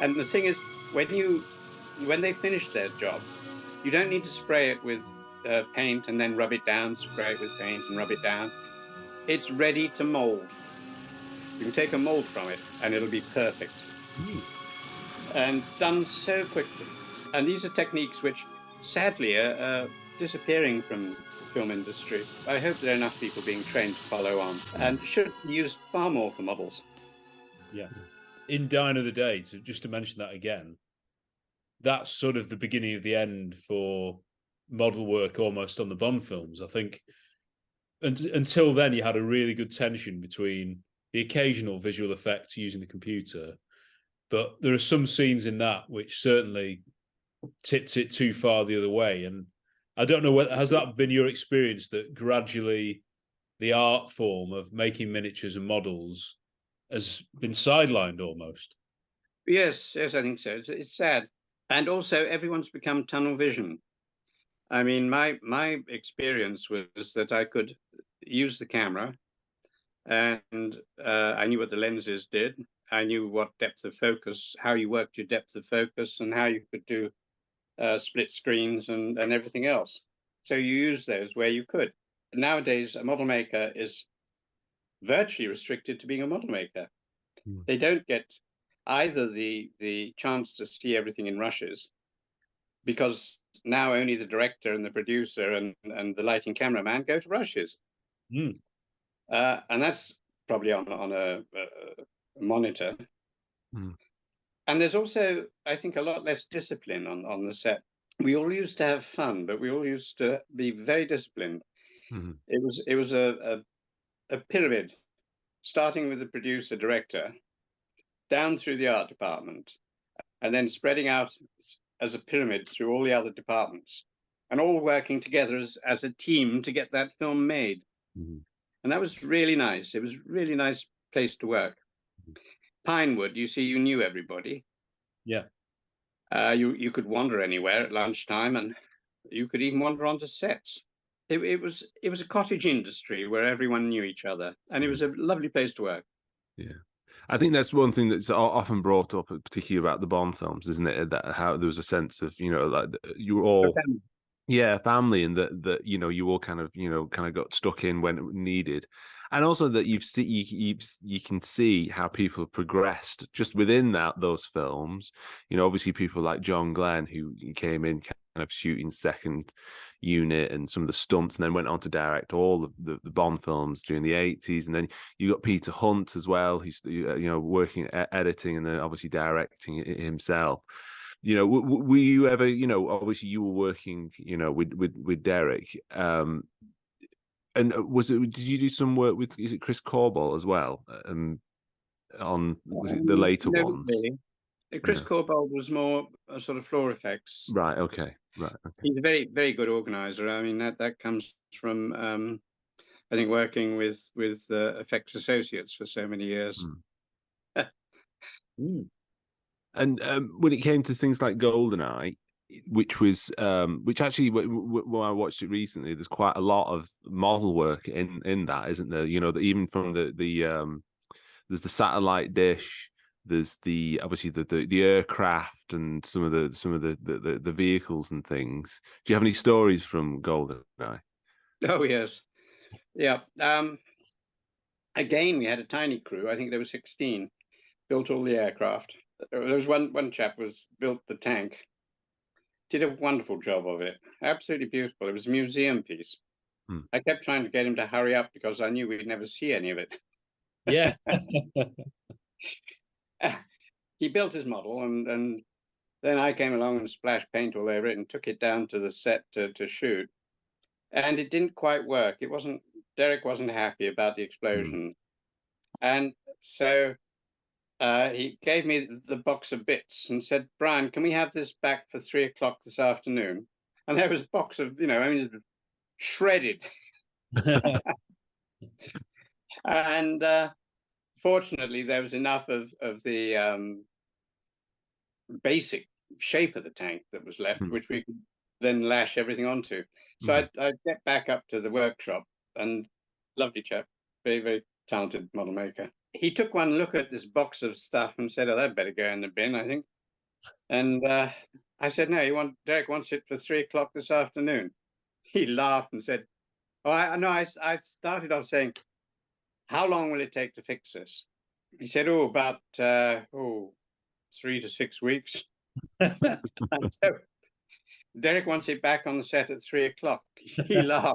And the thing is, when they finish their job, you don't need to spray it with paint and then rub it down, spray it with paint and rub it down. It's ready to mold. You can take a mold from it and it'll be perfect. And done so quickly. And these are techniques which sadly are disappearing from the film industry. I hope there are enough people being trained to follow on and should be used far more for models. Yeah. In Dine of the Day, just to mention that again, that's sort of the beginning of the end for model work almost on the Bond films. I think until then you had a really good tension between the occasional visual effects using the computer, but there are some scenes in that which certainly tipped it too far the other way. And I don't know, has that been your experience, that gradually the art form of making miniatures and models has been sidelined almost? Yes, I think so. It's sad. And also everyone's become tunnel vision. I mean, my experience was that I could use the camera and I knew what the lenses did. I knew what depth of focus, how you worked your depth of focus and how you could do split screens and everything else. So you use those where you could. Nowadays, a model maker is virtually restricted to being a model maker. They don't get either the chance to see everything in rushes, because now only the director and the producer and the lighting cameraman go to rushes. And that's probably on a monitor. And there's also, I think, a lot less discipline on the set. We all used to have fun, but we all used to be very disciplined. It was a pyramid, starting with the producer director, down through the art department, and then spreading out as a pyramid through all the other departments, and all working together as a team to get that film made. And that was really nice. It was a really nice place to work. Pinewood, you see, you knew everybody. Yeah. You could wander anywhere at lunchtime, and you could even wander onto sets. It was a cottage industry where everyone knew each other, and it was a lovely place to work. Yeah. I think that's one thing that's often brought up, particularly about the Bond films, isn't it? That how there was a sense of, like you were all, family, and that you all kind of got stuck in when it needed, and also that you can see how people have progressed just within those films. Obviously people like John Glenn, who came in kind of shooting second unit and some of the stunts, and then went on to direct all the Bond films during the 80s. And then you got Peter Hunt as well, who's working editing and then obviously directing it himself. Were you ever, obviously you were working, with Derek, and did you do some work with, is it Chris Corball as well? Was it the later ones? Really. Chris Corball was more sort of floor effects. Right. Okay. He's a very, very good organizer. I mean, that comes from, I think, working with Effects Associates for so many years. And when it came to things like GoldenEye, which was which actually when I watched it recently, there's quite a lot of model work in that, isn't there? You know, even from the there's the satellite dish, there's obviously the aircraft and some of the vehicles and things. Do you have any stories from GoldenEye? Oh yes, yeah. Again, we had a tiny crew. I think there were 16. Built all the aircraft. There was one chap was built the tank. Did a wonderful job of it. Absolutely beautiful. It was a museum piece. I kept trying to get him to hurry up because I knew we'd never see any of it. Yeah. He built his model, and then I came along and splashed paint all over it and took it down to the set to shoot. And it didn't quite work. Derek wasn't happy about the explosion. And so he gave me the box of bits and said, Brian, can we have this back for 3 o'clock this afternoon? And there was a box of, shredded. And fortunately, there was enough of the basic shape of the tank that was left, which we could then lash everything onto. So I'd get back up to the workshop, and lovely chap, very, very talented model maker. He took one look at this box of stuff and said, oh, that better go in the bin, I think. And I said, no, Derek wants it for 3 o'clock this afternoon. He laughed and said, oh, I started off saying, how long will it take to fix this? He said, about 3 to 6 weeks. So Derek wants it back on the set at 3 o'clock. He laughed.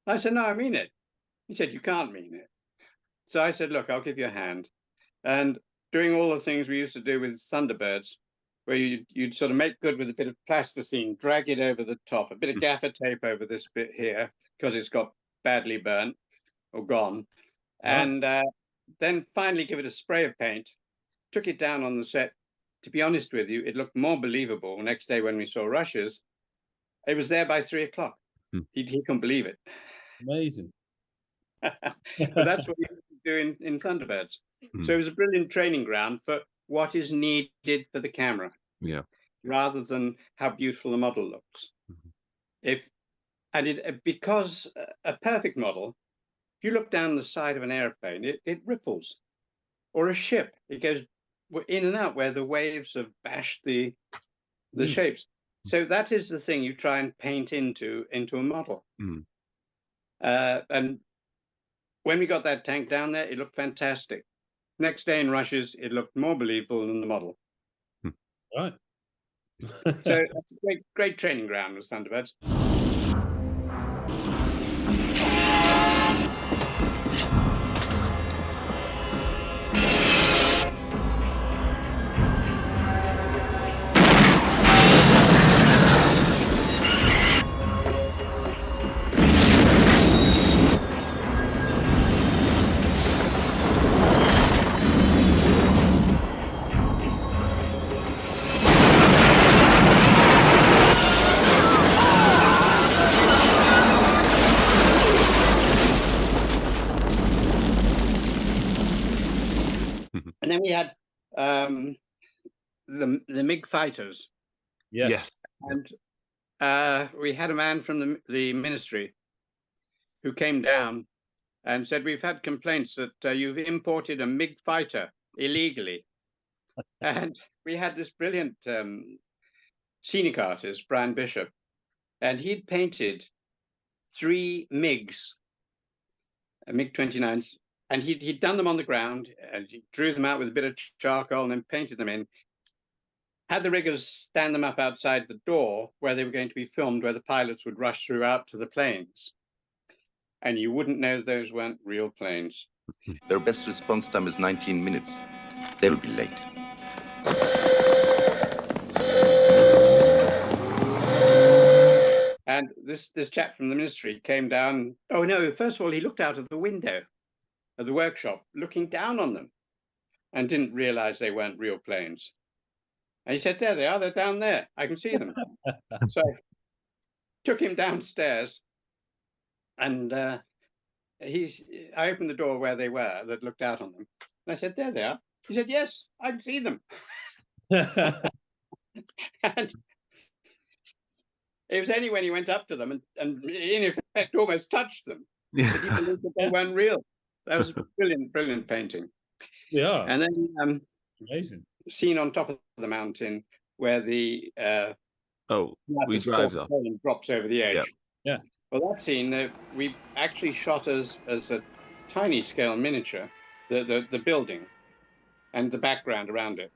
I said, no, I mean it. He said, you can't mean it. So I said, look, I'll give you a hand. And doing all the things we used to do with Thunderbirds, where you'd sort of make good with a bit of plasticine, drag it over the top, a bit of gaffer tape over this bit here, because it's got badly burnt or gone. And then finally give it a spray of paint, took it down on the set. To be honest with you, it looked more believable the next day when we saw rushes. It was there by 3 o'clock. He couldn't believe it. Amazing. But that's what you do in Thunderbirds. So it was a brilliant training ground for what is needed for the camera. Yeah. Rather than how beautiful the model looks. Because a perfect model, if you look down the side of an airplane, it ripples. Or a ship, it goes in and out where the waves have bashed the shapes. So that is the thing you try and paint into a model. And when we got that tank down there, it looked fantastic. Next day in rushes, it looked more believable than the model. Right. So that's a great training ground with Thunderbirds. And then we had the MiG fighters. Yes. And we had a man from the ministry who came down and said, we've had complaints that you've imported a MiG fighter illegally. And we had this brilliant scenic artist, Brian Bishop, and he'd painted 3 MiGs, MiG-29s, and he'd done them on the ground, and he drew them out with a bit of charcoal and then painted them in. Had the riggers stand them up outside the door where they were going to be filmed, where the pilots would rush through out to the planes. And you wouldn't know those weren't real planes. Their best response time is 19 minutes. They'll be late. And this chap from the ministry came down. Oh, no, first of all, he looked out of the window of the workshop, looking down on them, and didn't realize they weren't real planes. And he said, there they are, they're down there. I can see them. So I took him downstairs, and I opened the door where they were that looked out on them. And I said, there they are. He said, yes, I can see them. And It was only when he went up to them and in effect almost touched them that he believed that they weren't real. That was brilliant, brilliant painting. Yeah. And then Amazing. scene on top of the mountain where the we drive off. plane drops over the edge. Yep. Yeah. Well, that scene we actually shot as a tiny scale miniature, the building and the background around it.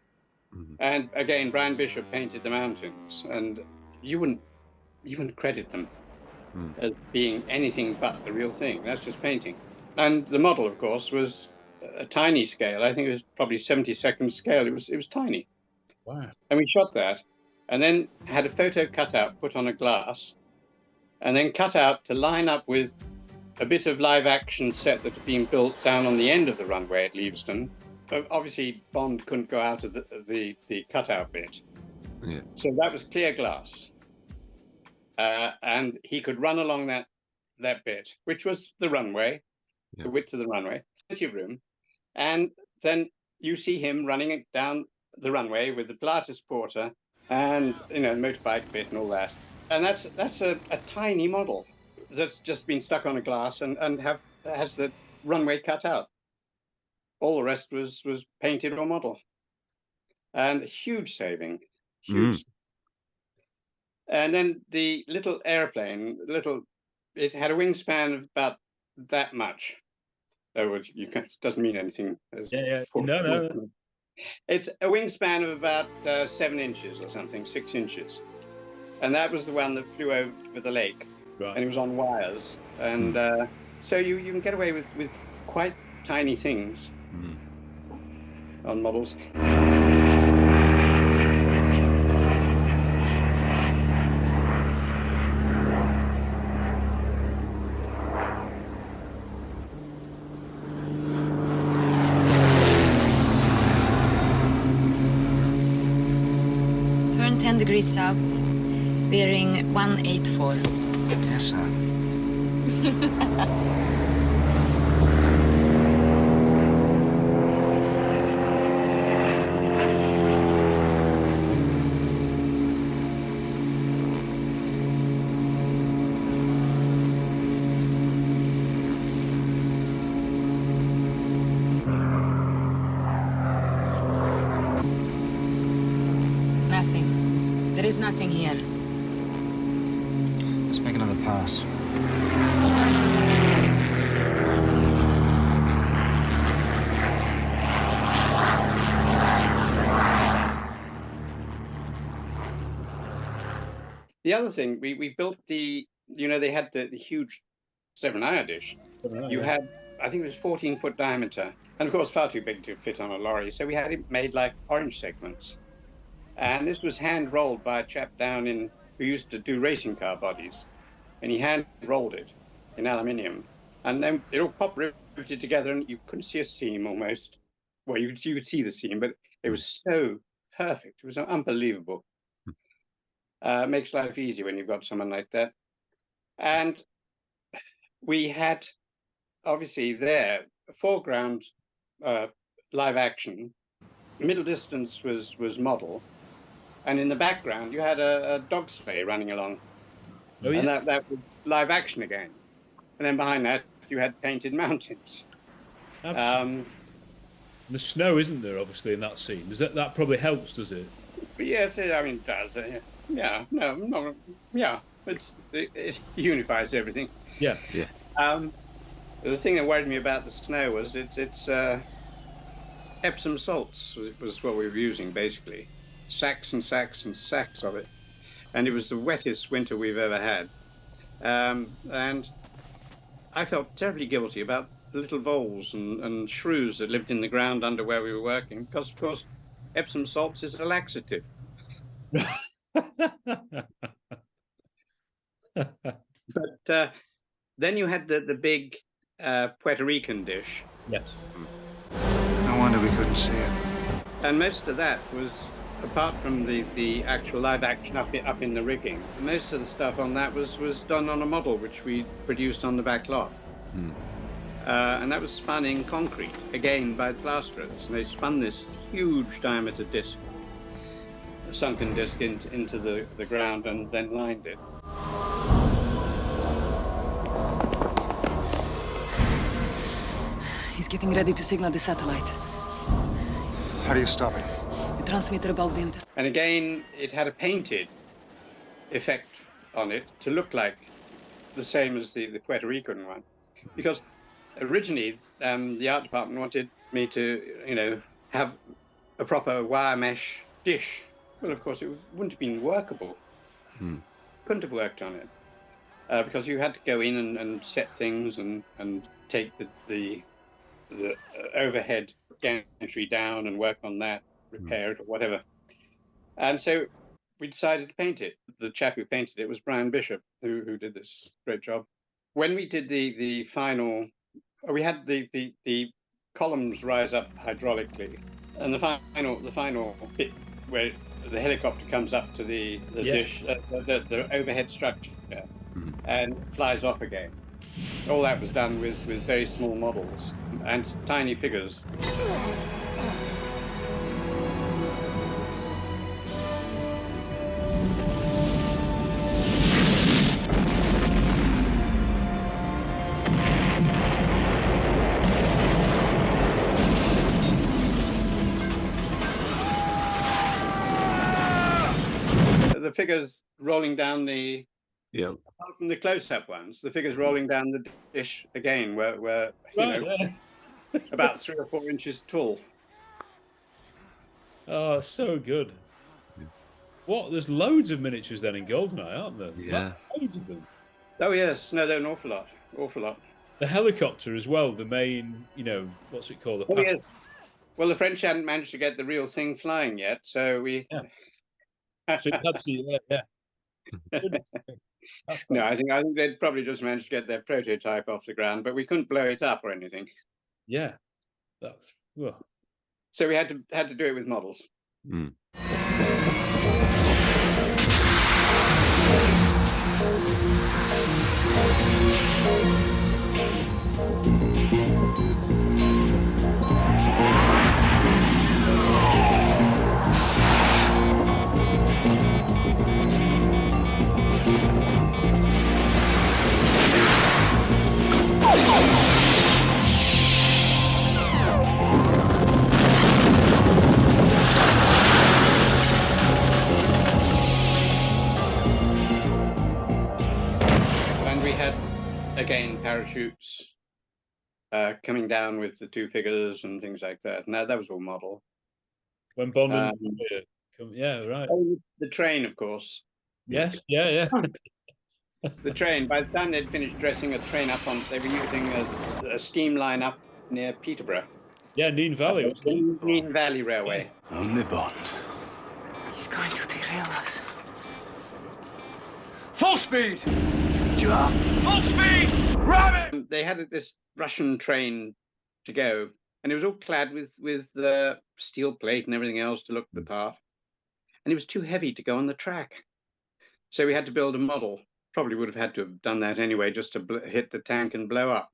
Mm-hmm. And again, Brian Bishop painted the mountains, and you wouldn't credit them as being anything but the real thing. That's just painting. And the model, of course, was a tiny scale. I think it was probably 72nd scale. It was tiny. Wow. And we shot that, and then had a photo cutout put on a glass, and then cut out to line up with a bit of live action set that had been built down on the end of the runway at Leavesden. Obviously, Bond couldn't go out of the cutout bit. Yeah. So that was clear glass. And he could run along that bit, which was the runway, the width of the runway, plenty of room. And then you see him running down the runway with the Pilatus porter and, the motorbike bit and all that. And that's a tiny model that's just been stuck on a glass and has the runway cut out. All the rest was painted or model. And a huge saving. Huge. And then the little airplane, it had a wingspan of about that much. It doesn't mean anything. No. It's a wingspan of about 7 inches or something, 6 inches. And that was the one that flew over the lake. Right. And it was on wires. And so you can get away with quite tiny things on models. Turn 10 degrees south, bearing 184. Yes, sir. Nothing. There is nothing here. Let's make another pass. The other thing, we built they had the huge 7-hour dish. You had, I think it was 14-foot diameter, and of course far too big to fit on a lorry, so we had it made like orange segments. And this was hand rolled by a chap down who used to do racing car bodies, and he hand rolled it in aluminium, and then it all popped riveted together, and you couldn't see a seam almost. Well, you could see the seam, but it was so perfect. It was unbelievable. Makes life easy when you've got someone like that. And we had, obviously, there, foreground live action, middle distance was model, and in the background you had a dog sleigh running along. Oh, yeah. And that was live action again. And then behind that you had painted mountains. Absolutely. The snow isn't there, obviously, in that scene. Does that probably helps, does it? Yes, it does. Yeah, no, yeah. It unifies everything. Yeah. The thing that worried me about the snow was it's Epsom salts was what we were using, basically. Sacks and sacks and sacks of it. And it was the wettest winter we've ever had. And I felt terribly guilty about the little voles and shrews that lived in the ground under where we were working, because, of course, Epsom salts is a laxative. But then you had the big Puerto Rican dish. Yes. No wonder we couldn't see it. And most of that was, apart from the actual live action up in the rigging, most of the stuff on that was done on a model which we produced on the back lot. And that was spun in concrete, again by plasterers. And they spun this huge diameter disc, a sunken disc into the ground, and then lined it. Getting ready to signal the satellite. How do you stop it? The transmitter above the And again, it had a painted effect on it to look like the same as the Puerto Rican one. Because originally, the art department wanted me to, have a proper wire mesh dish. Well, of course, it wouldn't have been workable. Couldn't have worked on it. Because you had to go in and set things and take the overhead gantry down and work on that, repair it or whatever. And so we decided to paint it. The chap who painted it was Brian Bishop, who did this great job. When we did the final, we had the columns rise up hydraulically, and the final bit where the helicopter comes up to the dish, the overhead structure, and flies off again. All that was done with very small models and tiny figures. The figures rolling down the apart from the close-up ones, the figures rolling down the dish again were about 3 or 4 inches tall. Oh, so good. What? There's loads of miniatures then in GoldenEye, aren't there? Yeah. Loads of them. Oh yes, no, they're an awful lot. The helicopter as well, the main, what's it called? Yes. Well, the French hadn't managed to get the real thing flying yet, so we... So you had to, No, I think they'd probably just managed to get their prototype off the ground, but we couldn't blow it up or anything. Yeah, that's... Well. So we had to do it with models. And we had, again, parachutes coming down with the 2 figures and things like that. And that was all model. When Bond and yeah, right. Oh, the train, of course. Yes, yeah. The train. By the time they'd finished dressing a train up they were using a steam line up near Peterborough. Yeah, Neen Valley. Neen Valley Railway. Only Bond. He's going to derail us. Full speed! Jump! Full speed! Ram it! They had this Russian train to go, and it was all clad with steel plate and everything else to look the part. And it was too heavy to go on the track. So we had to build a model. Probably would have had to have done that anyway, just to hit the tank and blow up.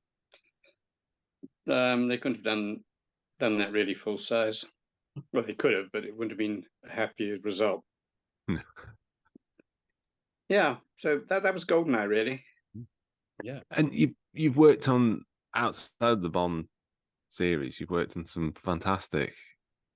They couldn't have done that really full size. Well, they could have, but it wouldn't have been a happy result. Yeah, so that was GoldenEye, really. Yeah, and you've worked on outside the Bond series. You've worked on some fantastic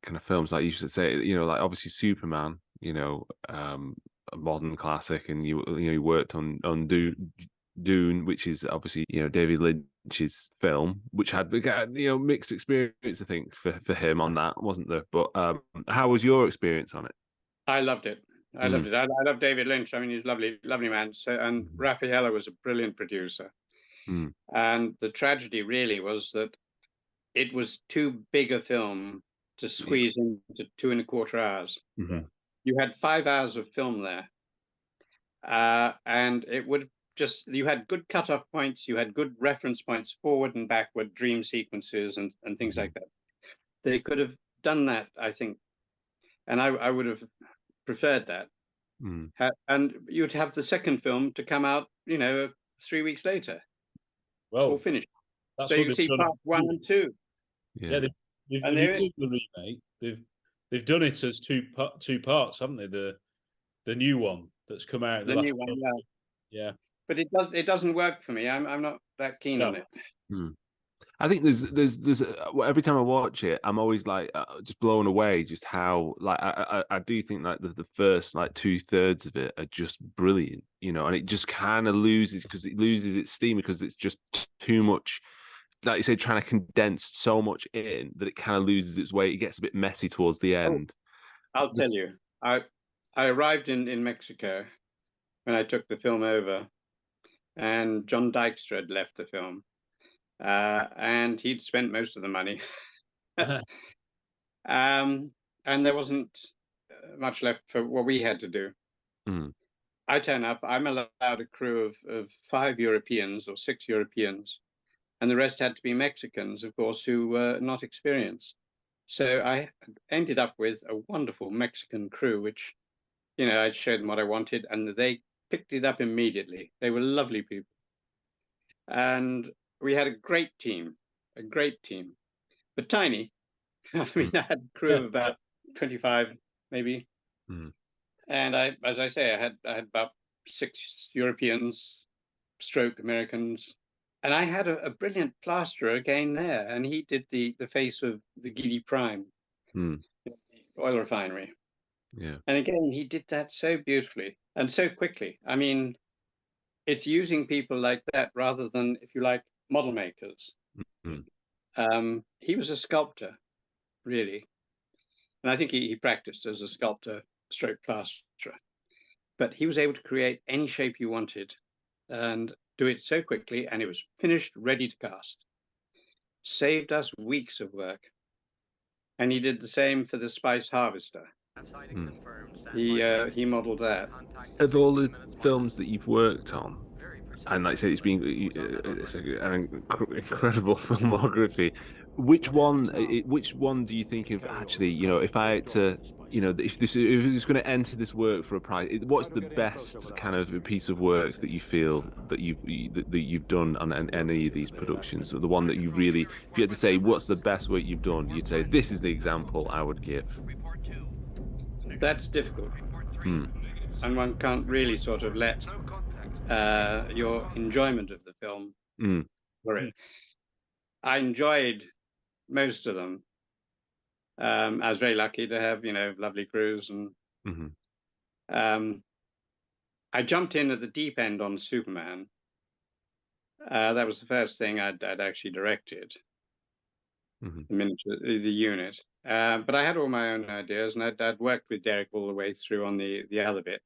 kind of films, like you should say, like obviously Superman, a modern classic, and you worked on Dune, which is obviously David Lynch's film, which had mixed experience, I think, for him on that, wasn't there? But how was your experience on it? I loved it. I loved it. I love David Lynch. I mean, he's a lovely man. So, and Raffaella was a brilliant producer. And the tragedy really was that it was too big a film to squeeze into 2.25 hours. You had 5 hours of film there. And it would you had good cutoff points, you had good reference points, forward and backward, dream sequences and things like that. They could have done that, I think. And I would have preferred that. And you'd have the second film to come out, 3 weeks later. Well, all finished. So you see part 1 and 2. Yeah, they've the remake. They've done it as two parts, haven't they? The new one that's come out. The new one, yeah. But it doesn't work for me. I'm not that keen on it. I think every time I watch it, I'm always like just blown away just how like I do think like the first like 2/3 of it are just brilliant, and it just kind of loses because it loses its steam because it's just too much. Like you say, trying to condense so much in that it kind of loses its way. It gets a bit messy towards the end. I'll tell you, I arrived in Mexico when I took the film over, and John Dykstra had left the film, and he'd spent most of the money, and there wasn't much left for what we had to do. I turn up. I'm allowed a crew of 5 Europeans or 6 Europeans, and the rest had to be Mexicans, of course, who were not experienced. So I ended up with a wonderful Mexican crew, which, I showed them what I wanted, and they picked it up immediately. They were lovely people. And we had a great team, but tiny. I mean, I had a crew of about 25, maybe. And as I say, I had about 6 Europeans, stroke Americans. And I had a brilliant plasterer again there, and he did the face of the Gidi Prime oil refinery. Yeah. And again, he did that so beautifully and so quickly. I mean, it's using people like that rather than, if you like, model makers. He was a sculptor, really. And I think he practiced as a sculptor stroke plasterer. But he was able to create any shape you wanted and do it so quickly, and it was finished, ready to cast. Saved us weeks of work. And he did the same for the Spice Harvester. He modeled that. Of all the films that you've worked on, and like I say, it's an incredible filmography. Which one do you think of actually? If I had to, if this was going to enter this work for a prize, what's the best kind of piece of work that you feel that you've done on any of these productions? So the one that you really, if you had to say what's the best work you've done, you'd say this is the example I would give. That's difficult, and one can't really sort of let your enjoyment of the film worry. I enjoyed most of them. I was very lucky to have, lovely crews, and I jumped in at the deep end on Superman. That was the first thing I'd actually directed. The miniature, the unit. But I had all my own ideas, and I'd worked with Derek all the way through on the other bit.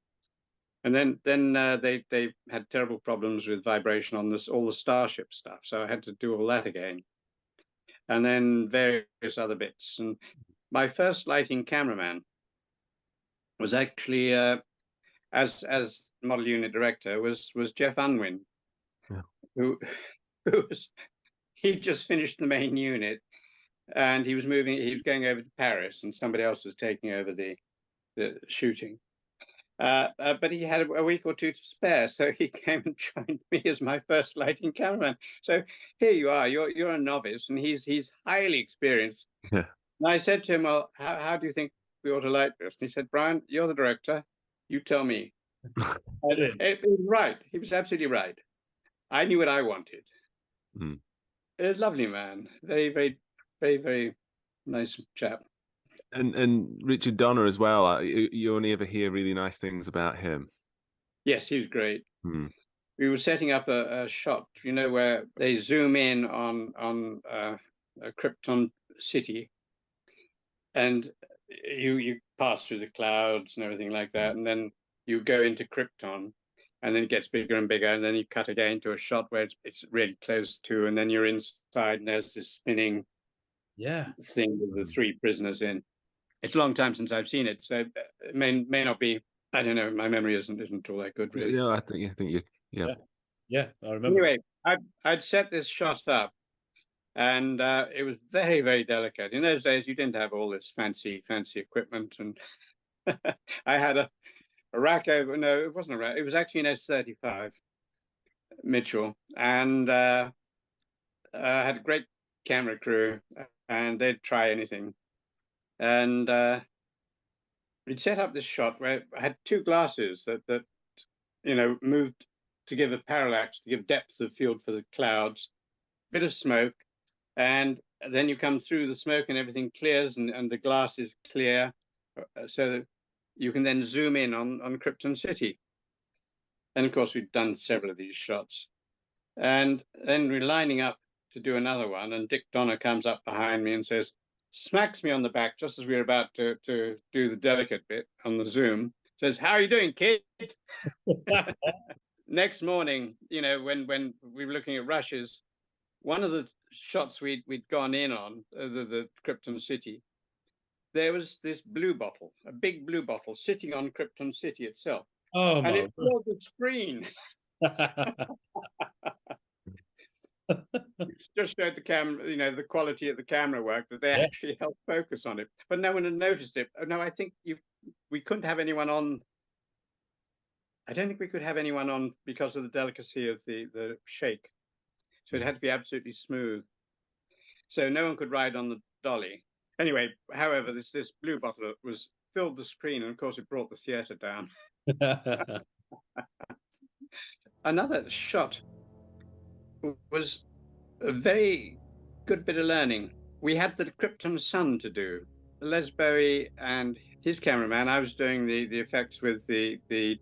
And then they had terrible problems with vibration on all the Starship stuff, so I had to do all that again. And then various other bits. And my first lighting cameraman was actually, as model unit director, was Jeff Unwin, who was, he'd just finished the main unit, and he was going over to Paris, and somebody else was taking over the shooting. But he had a week or two to spare, so he came and joined me as my first lighting cameraman. So here you are, you're a novice, and he's highly experienced. Yeah. And I said to him, well, how do you think we ought to light this? And he said, Brian, you're the director, you tell me. It was right. He was absolutely right. I knew what I wanted. A lovely man, very, very, very, very nice chap. And Richard Donner as well. You only ever hear really nice things about him. Yes, he was great. We were setting up a shot, where they zoom in on a Krypton city, and you pass through the clouds and everything like that, and then you go into Krypton, and then it gets bigger and bigger, and then you cut again to a shot where it's really close to, and then you're inside, and there's this spinning thing with the 3 prisoners in. It's a long time since I've seen it, so it may not be. I don't know. My memory isn't all that good, really. No, I think you. Yeah. I remember. Anyway, I'd set this shot up, and it was very, very delicate. In those days, you didn't have all this fancy equipment, and I had a rack over. No, it wasn't a rack. It was actually an S-35 Mitchell, and I had a great camera crew, and they'd try anything. And we'd set up this shot where I had 2 glasses that moved to give a parallax, to give depth of field for the clouds, bit of smoke, And then you come through the smoke and everything clears and the glass is clear, so that you can then zoom in on Krypton City. And of course, we've done several of these shots. And then we're lining up to do another one, and Dick Donner comes up behind me and says, smacks me on the back just as we're about to do the delicate bit on the zoom, says, "How are you doing, kid?" Next morning, you know, when we were looking at rushes, one of the shots we'd gone in on, the Krypton City, there was this blue bottle, a big blue bottle, sitting on Krypton City itself. Oh, and it filled the screen. It just showed the camera, you know, the quality of the camera work, that they actually helped focus on it. But no one had noticed it. No, I think we couldn't have anyone on. I don't think we could have anyone on because of the delicacy of the shake. So it had to be absolutely smooth. So no one could ride on the dolly. Anyway, however, this blue bottle was filled the screen, and of course it brought the theater down. Another shot was a very good bit of learning. We had the Krypton Sun to do. Les Bowie and his cameraman, I was doing the effects with it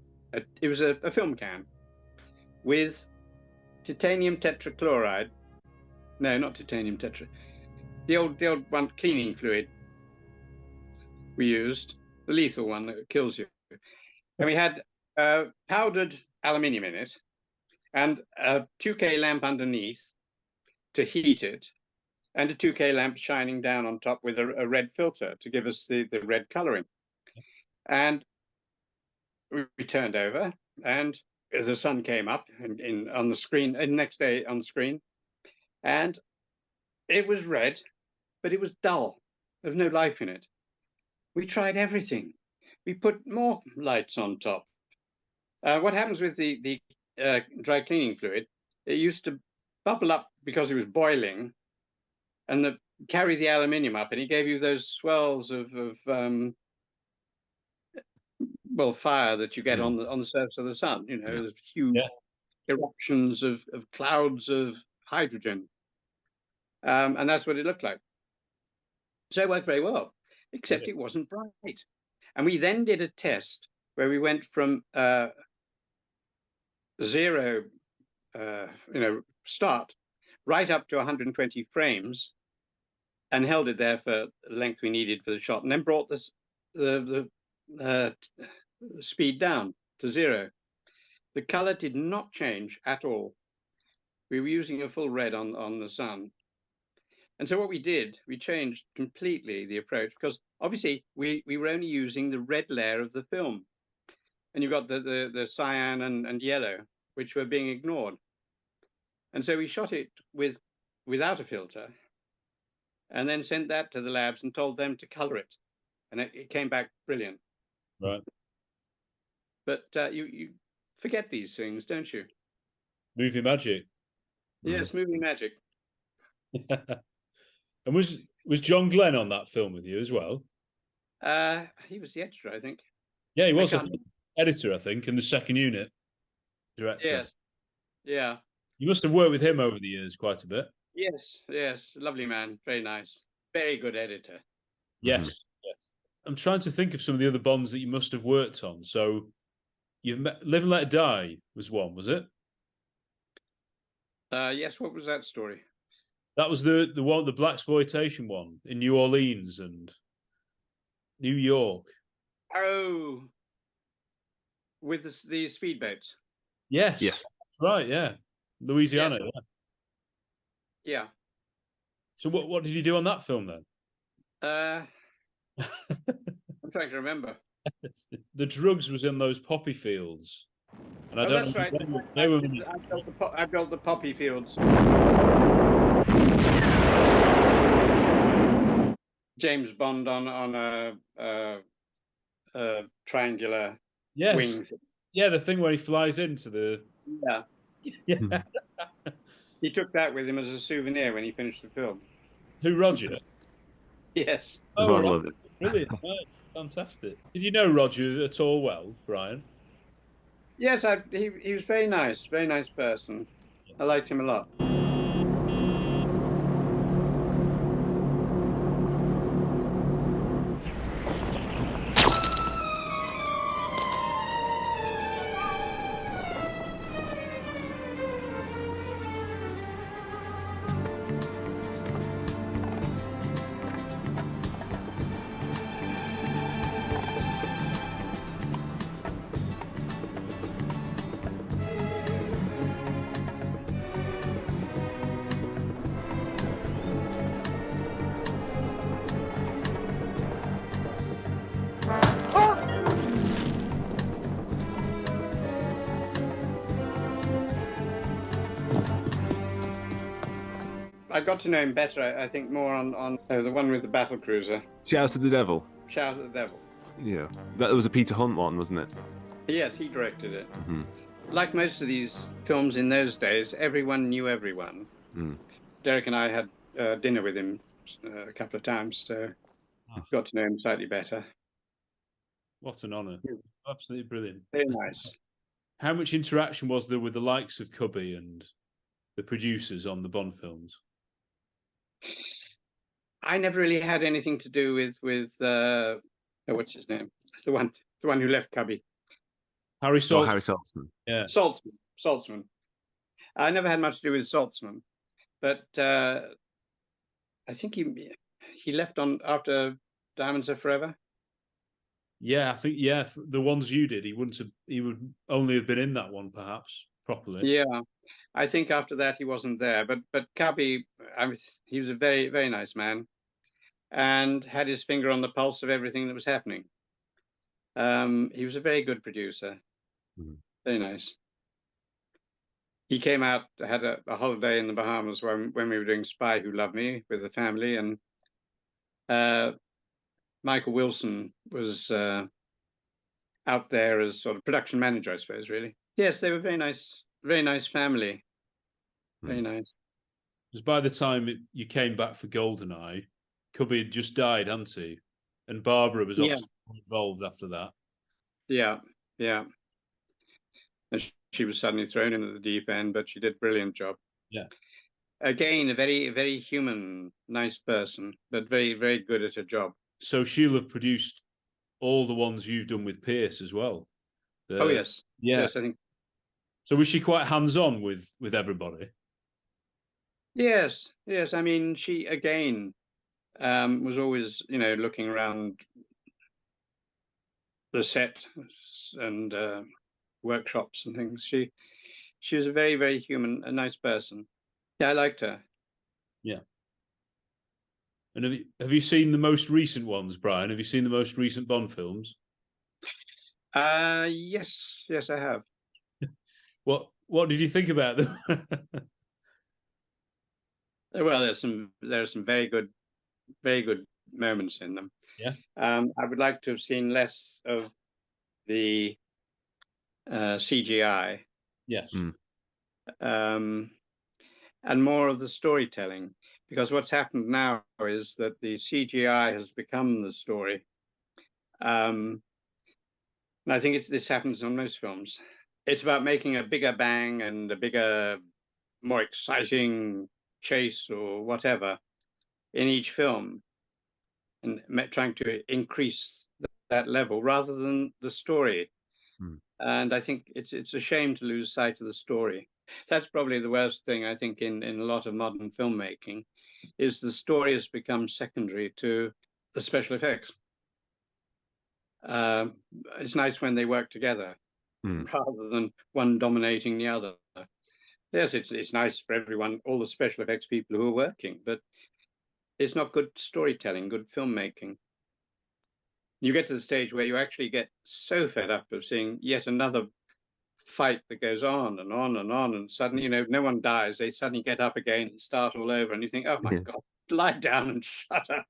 was a film can with titanium tetrachloride. No, not titanium tetra. The old one, cleaning fluid we used, the lethal one that kills you. And we had powdered aluminium in it and a 2K lamp underneath to heat it, and a 2K lamp shining down on top with a red filter to give us the red coloring. And we turned over, and the sun came up on the screen, and next day on the screen, and it was red, but it was dull. There was no life in it. We tried everything. We put more lights on top. What happens with the dry cleaning fluid, it used to bubble up because it was boiling, and carry the aluminium up, and it gave you those swells of fire that you get on the surface of the sun. You know, there's huge eruptions of clouds of hydrogen, and that's what it looked like. So it worked very well, except it wasn't bright. And we then did a test where we went from zero, start, right up to 120 frames, and held it there for the length we needed for the shot, and then brought the speed down to zero. The color did not change at all. We were using a full red on the sun. And so what we did, we changed completely the approach, because obviously we were only using the red layer of the film. And you've got the cyan and yellow, which were being ignored. And so we shot it without a filter, and then sent that to the labs and told them to color it. And it came back brilliant. Right. But you forget these things, don't you? Movie magic. Yes, movie magic. And was John Glenn on that film with you as well? He was the editor, I think. Yeah, he was editor, I think, in the second unit. Director. Yes. Yeah. You must have worked with him over the years quite a bit. Yes. Lovely man. Very nice. Very good editor. Yes. Yes. I'm trying to think of some of the other Bonds that you must have worked on. So you've met Live and Let Die was one, was it? Yes. What was that story? That was the one, the blaxploitation one in New Orleans and New York. Oh, with the speedboats. Yes. Yes. Right. Yeah. Louisiana. Yes. Yeah. So what did you do on that film then? I'm trying to remember. The drugs was in those poppy fields, and I don't. That's right. I built the poppy fields. James Bond on a triangular wing. Yeah, the thing where he flies into the. Yeah. He took that with him as a souvenir when he finished the film. Who, Roger? Yes. Oh, I love it. Brilliant. Fantastic. Did you know Roger at all well, Brian? Yes, he was very nice person. I liked him a lot. got to know him better, I think, more on the one with the battle cruiser. Shouts at the Devil. Shout at the Devil. Yeah, that was a Peter Hunt one, wasn't it? Yes, he directed it. Mm-hmm. Like most of these films in those days, everyone knew everyone. Mm. Derek and I had dinner with him a couple of times, so got to know him slightly better. What an honour. Absolutely brilliant. Very nice. How much interaction was there with the likes of Cubby and the producers on the Bond films? I never really had anything to do with what's his name? The one who left Cubby. Harry Saltzman. Oh, Harry Saltzman. Yeah. Saltzman. I never had much to do with Saltzman, but I think he left on after Diamonds Are Forever. Yeah, I think the ones you did, he would only have been in that one perhaps properly. Yeah, I think after that he wasn't there. But Cubby, he was a very, very nice man, and had his finger on the pulse of everything that was happening. He was a very good producer. Mm. Very nice. He came out, had a holiday in the Bahamas when we were doing Spy Who Loved Me with the family, and Michael Wilson was out there as sort of production manager, I suppose, really. Yes, they were very nice family. Very nice. Because by the time you came back for GoldenEye, Cubby had just died, hadn't he? And Barbara was obviously involved after that. Yeah. And she was suddenly thrown in at the deep end, but she did a brilliant job. Yeah. Again, a very, very human, nice person, but very, very good at her job. So she'll have produced all the ones you've done with Pierce as well. Oh, yes. Yeah. Yes, I think. So was she quite hands-on with everybody? Yes. I mean, she, again, was always, looking around the set and workshops and things. She was a very, very human, a nice person. Yeah, I liked her. Yeah. And have you seen the most recent ones, Brian? Have you seen the most recent Bond films? Yes, I have. What did you think about them? Well, there are some very good moments in them. Yeah. I would like to have seen less of the CGI. Yes. And more of the storytelling, because what's happened now is that the CGI has become the story. And I think this happens on most films. It's about making a bigger bang and a bigger, more exciting chase or whatever in each film, and trying to increase that level rather than the story. And I think it's a shame to lose sight of the story. That's probably the worst thing, I think, in a lot of modern filmmaking, is the story has become secondary to the special effects. It's nice when they work together rather than one dominating the other. Yes, it's nice for everyone, all the special effects people who are working, but it's not good storytelling, good filmmaking. You get to the stage where you actually get so fed up of seeing yet another fight that goes on and on and on, and suddenly, no one dies. They suddenly get up again and start all over, and you think, oh my God, lie down and shut up.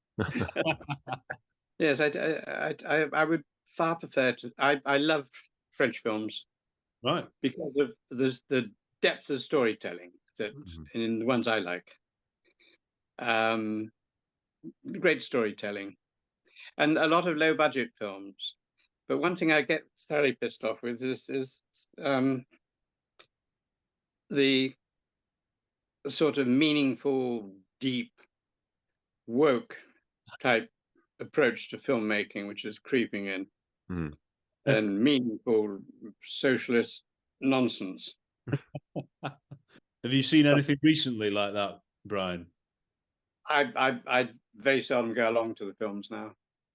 Yes, I would far prefer to. I love French films, right, because of the depth of storytelling that in the ones I like. Great storytelling, and a lot of low budget films. But one thing I get thoroughly pissed off with is the sort of meaningful, deep, woke type approach to filmmaking, which is creeping in, and meaningful socialist nonsense. Have you seen anything recently like that, Brian? I very seldom go along to the films now.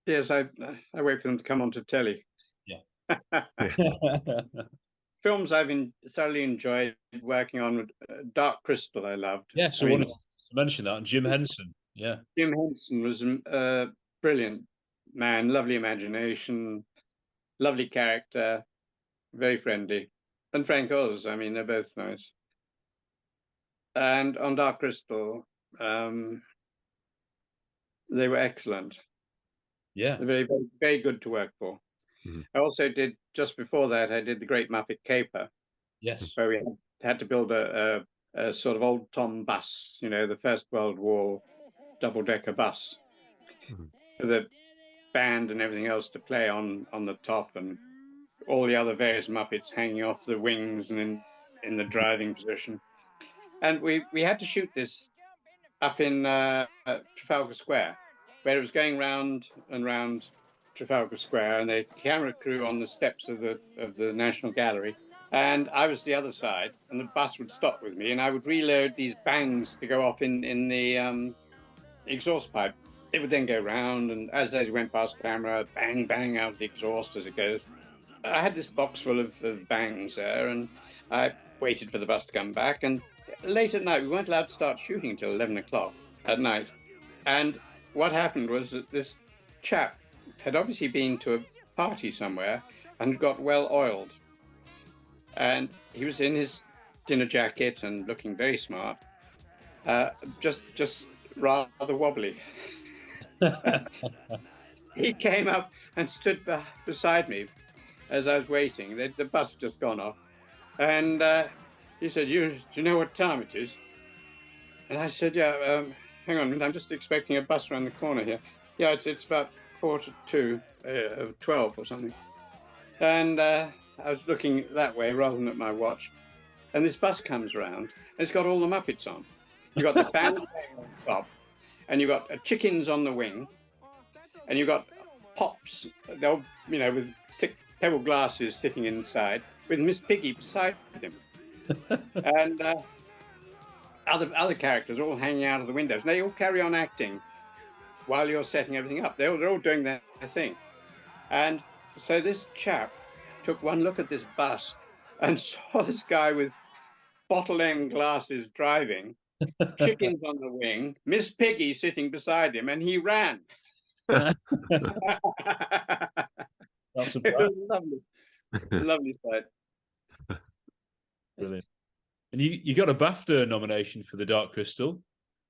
Yes, I wait for them to come onto telly. Yeah. Films I've thoroughly enjoyed working on. Dark Crystal, I loved. Yeah, so I wanted to mention that. Jim Henson. Yeah. Jim Henson was a brilliant man, lovely imagination, lovely character, very friendly. And Frank Oz, I mean, they're both nice. And on Dark Crystal, They were excellent. Yeah. They're very, very, very good to work for. Mm-hmm. I also did, just before that, I did the Great Muppet Caper. Yes. Where we had to build a sort of old Tom bus, the First World War double-decker bus. Mm-hmm. For the band and everything else to play on the top, and all the other various Muppets hanging off the wings and in the driving position. And we had to shoot this up in Trafalgar Square, where it was going round and round Trafalgar Square, and the camera crew on the steps of the National Gallery, and I was the other side, and the bus would stop with me, and I would reload these bangs to go off in the exhaust pipe. It would then go round, and as they went past camera, bang, bang out the exhaust as it goes. I had this box full of bangs there, and I waited for the bus to come back, and late at night, we weren't allowed to start shooting until 11 o'clock at night. And what happened was that this chap had obviously been to a party somewhere and got well oiled. And he was in his dinner jacket and looking very smart, just rather wobbly. He came up and stood beside me as I was waiting. The bus had just gone off. And he said, do you know what time it is? And I said, yeah, hang on, I'm just expecting a bus around the corner here. Yeah, it's about 1:45, 12 or something. And I was looking that way rather than at my watch. And this bus comes around, and it's got all the Muppets on. You've got the band on top, and you've got chickens on the wing, and you've got Pops, they'll, with thick pebble glasses sitting inside, with Miss Piggy beside him. And other characters all hanging out of the windows. And they all carry on acting while you're setting everything up. They're all doing their thing. And so this chap took one look at this bus and saw this guy with bottle-end glasses driving, chickens on the wing, Miss Piggy sitting beside him, and he ran. That's a It was lovely sight. Brilliant. And you got a BAFTA nomination for The Dark Crystal. I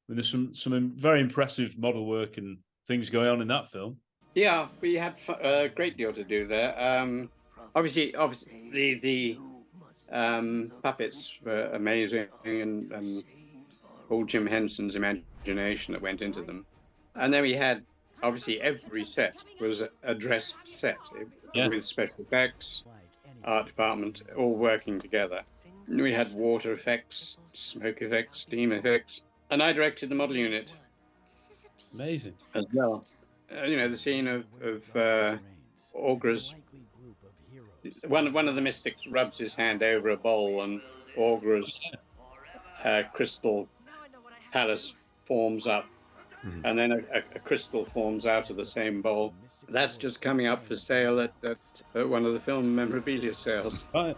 mean, there's some very impressive model work and things going on in that film. Yeah, we had a great deal to do there. Obviously, the puppets were amazing, and all Jim Henson's imagination that went into them. And then we had, obviously, every set was a dress set with special effects, art department, all working together. We had water effects, smoke effects, steam effects, and I directed the model unit. Amazing. As well. The scene of Aughra's. One of the mystics rubs his hand over a bowl, and Aughra's crystal palace forms up. Mm-hmm. And then a crystal forms out of the same bowl. That's just coming up for sale at one of the film memorabilia sales. Right.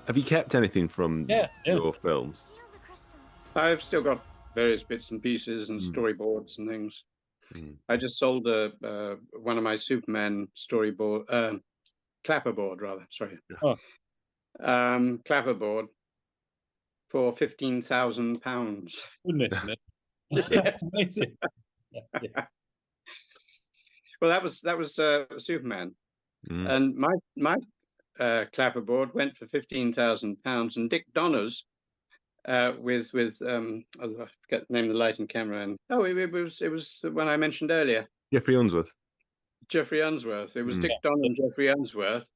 Have you kept anything from your films? I've still got various bits and pieces and storyboards and things. I just sold one of my Superman storyboard, clapperboard rather. Sorry, clapperboard for £15,000. Wouldn't it? Yeah. Well, that was Superman, and my clapperboard went for £15,000, and Dick Donner's with I forget the name of the lighting camera, and it was the one I mentioned earlier, Jeffrey Unsworth. It was Dick Donner and Jeffrey Unsworth.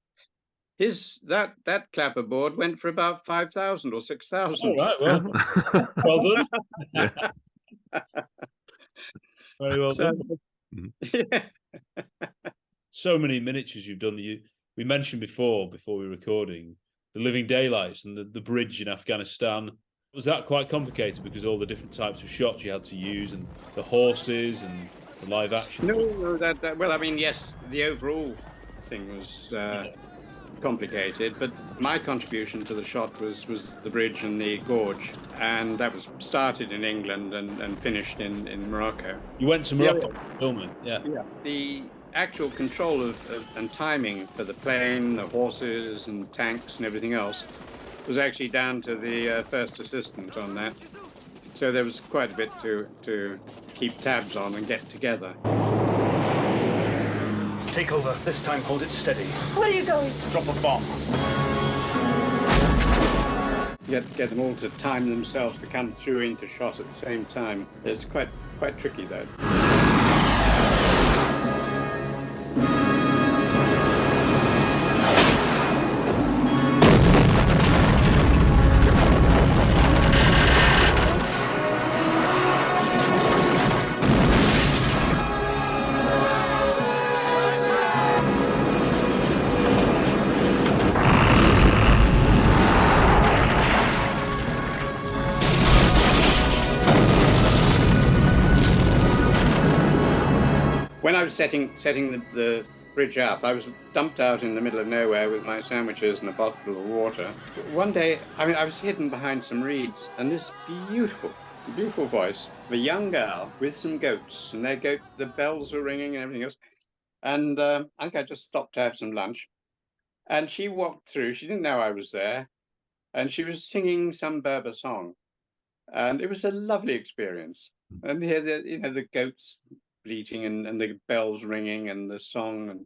That clapperboard went for about 5,000 or 6,000. Oh, right, well done. Very well done. Yeah. So many miniatures you've done. We mentioned before we were recording the Living Daylights and the bridge in Afghanistan. Was that quite complicated because all the different types of shots you had to use, and the horses and the live action? No, that well, I mean, yes, the overall thing was complicated, but my contribution to the shot was the bridge and the gorge, and that was started in England and finished in Morocco. You went to Morocco filming, yeah. The actual control and timing for the plane, the horses and tanks and everything else was actually down to the first assistant on that. So there was quite a bit to keep tabs on and get together. Take over. This time, hold it steady. Where are you going? Drop a bomb. Get them all to time themselves to come through into shot at the same time. It's quite tricky, though. When I was setting the bridge up, I was dumped out in the middle of nowhere with my sandwiches and a bottle of water. One day, I was hidden behind some reeds, and this beautiful voice of a young girl with some goats, and the bells were ringing and everything else. And I think I just stopped to have some lunch. And she walked through. She didn't know I was there, and she was singing some Berber song, and it was a lovely experience. And here, the goats bleating and the bells ringing and the song,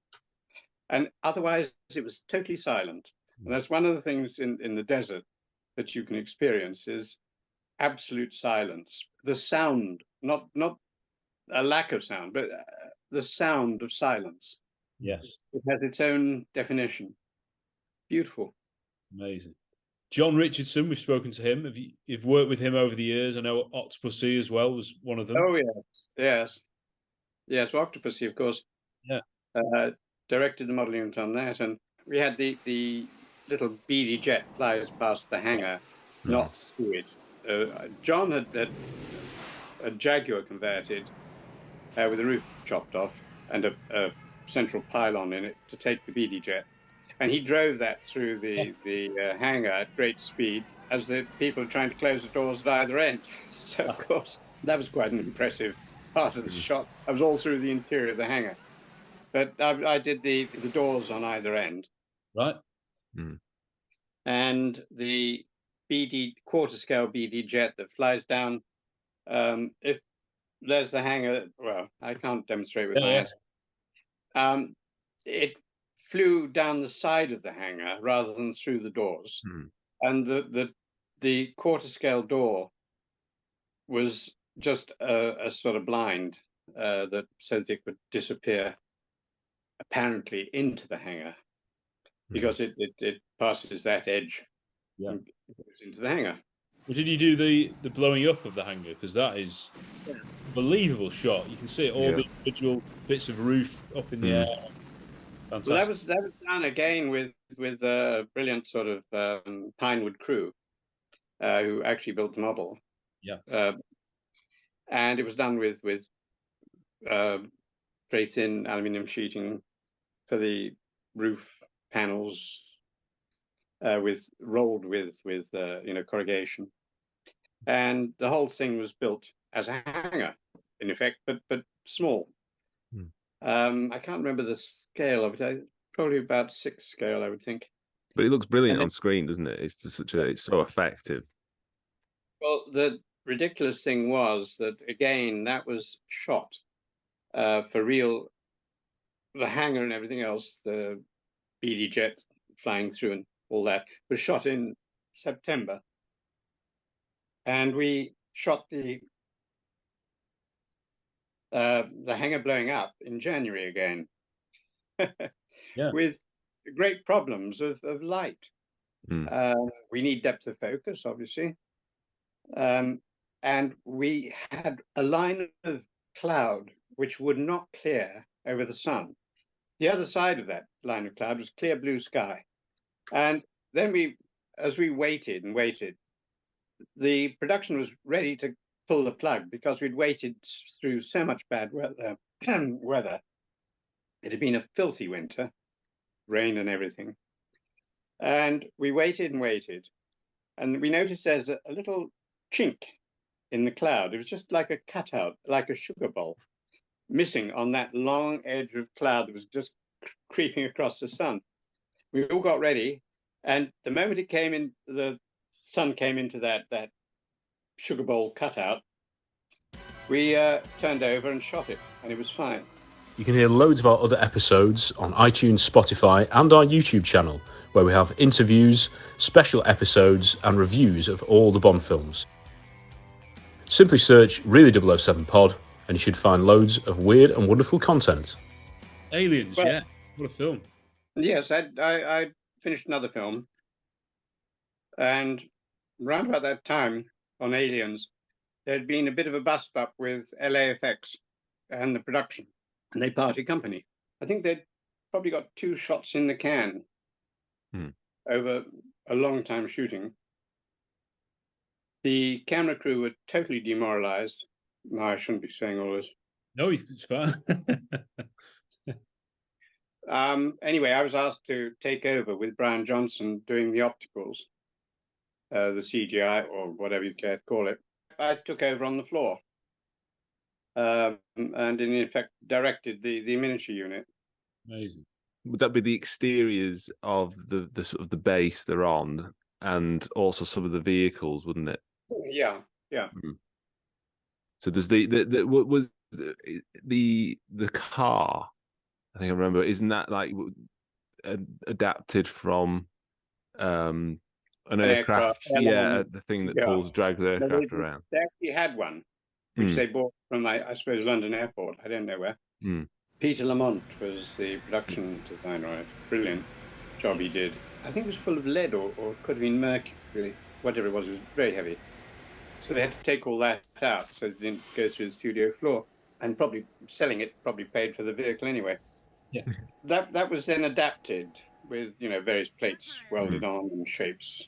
and otherwise it was totally silent. And that's one of the things in the desert that you can experience is absolute silence. The sound, not a lack of sound, but the sound of silence. Yes, it has its own definition. Beautiful, amazing. John Richardson, we've spoken to him. You've worked with him over the years. I know Octopussy as well was one of them. Oh yes, Octopussy, of course. Yeah. Directed the model unit on that, and we had the little beady jet flies past the hangar, not through it. John had a Jaguar converted with the roof chopped off and a central pylon in it to take the beady jet, and he drove that through the hangar at great speed as the people were trying to close the doors at either end. So of course that was quite an impressive part of the shot. I was all through the interior of the hangar, but I did the doors on either end, right? And the quarter scale BD jet that flies down. If there's the hangar, well, I can't demonstrate with my hands. It flew down the side of the hangar rather than through the doors, and the quarter scale door was just a sort of blind that so that it could disappear apparently into the hangar, because it passes that edge and goes into the hangar. Well, did you do the blowing up of the hangar? Because that is a believable shot. You can see all the individual bits of roof up in the air. Fantastic. Well, that was done again with a brilliant sort of Pinewood crew who actually built the model. Yeah. And it was done with very thin aluminium sheeting for the roof panels, rolled with corrugation, and the whole thing was built as a hangar, in effect, but small. I can't remember the scale of it. Probably about 6 scale, I would think. But it looks brilliant on screen, doesn't it? It's just it's so effective. Well, the ridiculous thing was that, again, that was shot for real. The hangar and everything else, the BD jet flying through and all that, was shot in September. And we shot the hangar blowing up in January again. With great problems of light. We need depth of focus, obviously. And we had a line of cloud which would not clear over the sun. The other side of that line of cloud was clear blue sky. And then as we waited and waited, the production was ready to pull the plug because we'd waited through so much bad weather. It had been a filthy winter, rain and everything. And we waited and waited. And we noticed there's a little chink in the cloud. It was just like a cutout, like a sugar bowl, missing on that long edge of cloud that was just creeping across the sun. We all got ready, and the moment it came in, the sun came into that sugar bowl cutout, we turned over and shot it, and it was fine. You can hear loads of our other episodes on iTunes, Spotify, and our YouTube channel, where we have interviews, special episodes, and reviews of all the Bond films. Simply search Really 007 Pod, and you should find loads of weird and wonderful content. Aliens, well, yeah. What a film. Yes, I finished another film, and around about that time on Aliens, there had been a bit of a bust-up with LAFX and the production, and they parted company. I think they'd probably got 2 shots in the can over a long time shooting. The camera crew were totally demoralized. No, I shouldn't be saying all this. No, it's fine. Anyway, I was asked to take over with Brian Johnson doing the opticals, the CGI, or whatever you care to call it. I took over on the floor, and in effect directed the miniature unit. Amazing. Would that be the exteriors of the sort of the base they're on, and also some of the vehicles, wouldn't it? Yeah. So there's what was the car? I think I remember. Isn't that like adapted from an aircraft? Yeah, the thing that drags the aircraft around. They actually had one, which they bought from, I suppose, London Airport. I don't know where. Peter Lamont was the production designer. Brilliant job he did. I think it was full of lead, or it could have been mercury. Whatever it was very heavy. So they had to take all that out so it didn't go through the studio floor. And probably selling it probably paid for the vehicle anyway. Yeah. That was then adapted with, various plates welded on and shapes.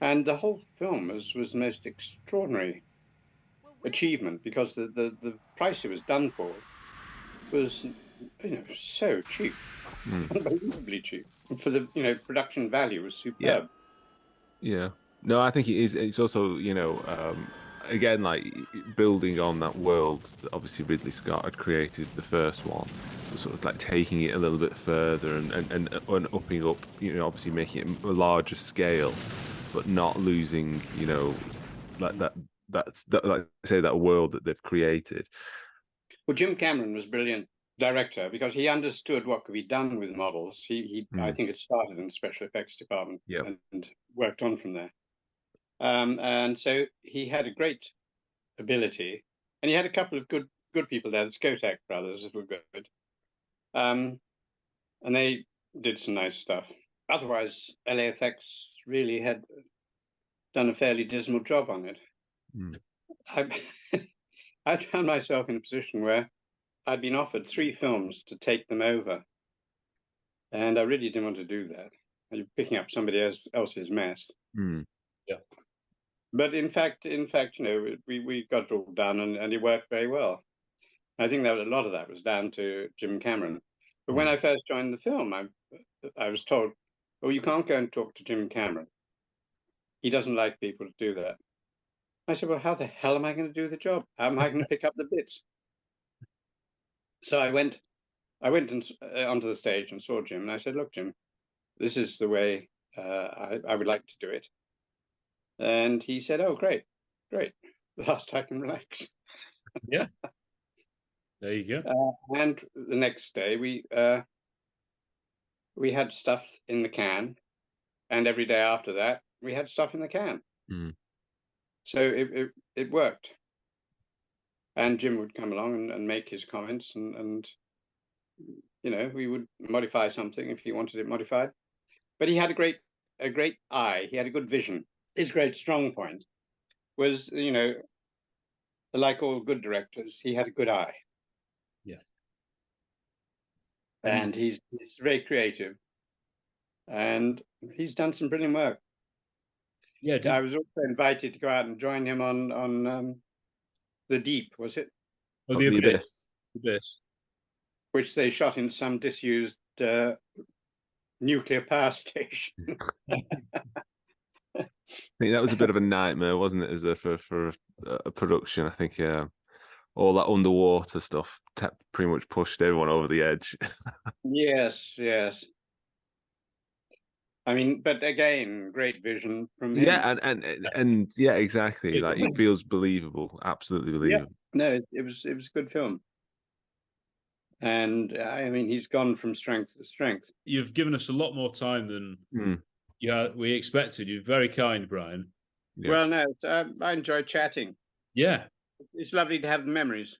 And the whole film was the most extraordinary achievement, because the price it was done for was, so cheap, unbelievably cheap. And for the, production value was superb. Yeah. No, I think it is. It's also, again, like building on that world that obviously Ridley Scott had created the first one, sort of like taking it a little bit further and upping up, obviously making it a larger scale, but not losing, like like I say, that world that they've created. Well, Jim Cameron was a brilliant director because he understood what could be done with models. He I think it started in the special effects department and worked on from there. And so he had a great ability, and he had a couple of good people there. The Skotak brothers were good, and they did some nice stuff. Otherwise, LAFX really had done a fairly dismal job on it. I found myself in a position where I'd been offered 3 films to take them over, and I really didn't want to do that. You're picking up somebody else's mess. Yeah. But in fact, we got it all done, and it worked very well. I think that a lot of that was down to Jim Cameron. But when I first joined the film, I was told, "Oh, you can't go and talk to Jim Cameron. He doesn't like people to do that." I said, "Well, how the hell am I going to do the job? How am I going to pick up the bits?" So I went onto the stage and saw Jim, and I said, "Look, Jim, this is the way I would like to do it." And he said, "Oh, great. Last I can relax." Yeah. There you go. And the next day we had stuff in the can, and every day after that we had stuff in the can. So it worked. And Jim would come along and make his comments, and we would modify something if he wanted it modified. But he had a great eye. He had a good vision. His great strong point was, like all good directors, he had a good eye. Yeah. And he's very creative, and he's done some brilliant work. Yeah. I was also invited to go out and join him on The Deep, was it? Oh, The Abyss. Which they shot in some disused nuclear power station. I think that was a bit of a nightmare, wasn't it, for a production? I think all that underwater stuff pretty much pushed everyone over the edge. Yes. I mean, but again, great vision from him. Yeah, and yeah, exactly. Like it feels believable, absolutely believable. No, it was a good film. And I mean, he's gone from strength to strength. You've given us a lot more time than we expected. You're very kind, Brian. Yeah. Well, no, I enjoyed chatting. Yeah. It's lovely to have the memories.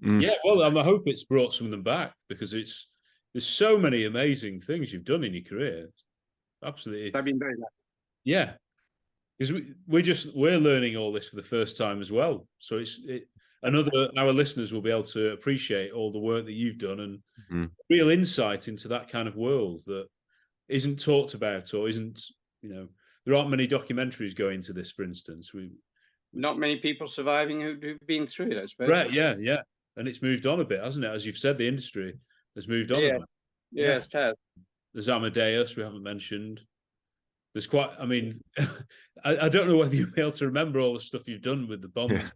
Yeah, well, I hope it's brought some of them back, because there's so many amazing things you've done in your career. Absolutely. I've been very lucky. Yeah. Because we're learning all this for the first time as well. So our listeners will be able to appreciate all the work that you've done and real insight into that kind of world that isn't talked about, or isn't, there aren't many documentaries going into this, for instance. Not many people surviving who've been through it, I suppose. Right, yeah. And it's moved on a bit, hasn't it? As you've said, the industry has moved on a bit. Yes, it has. There's Amadeus, we haven't mentioned. There's quite, I mean, I don't know whether you'll be able to remember all the stuff you've done with the bombs,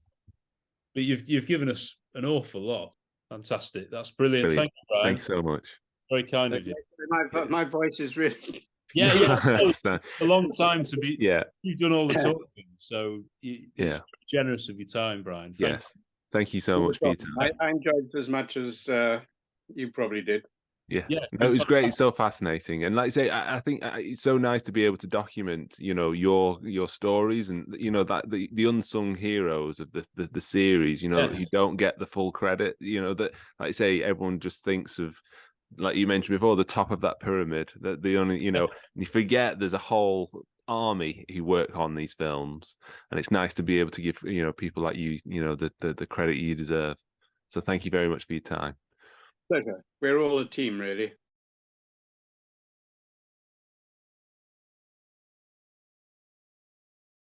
but you've given us an awful lot. Fantastic. That's brilliant. Thank you, Brian. Thanks so much. Very kind of you. My voice is really... Yeah, it's a long time to be... Yeah. You've done all the talking, so it's generous of your time, Brian. Thank you so much for your time. I enjoyed it as much as you probably did. Yeah, no, it was great. It's so fascinating, and like I say, I think it's so nice to be able to document, your stories, and that the unsung heroes of the series, who don't get the full credit, that, like I say, everyone just thinks of, like you mentioned before, the top of that pyramid. That the only, you forget there's a whole army who work on these films, and it's nice to be able to give people like you, the credit you deserve. So thank you very much for your time. Pleasure. We're all a team, really.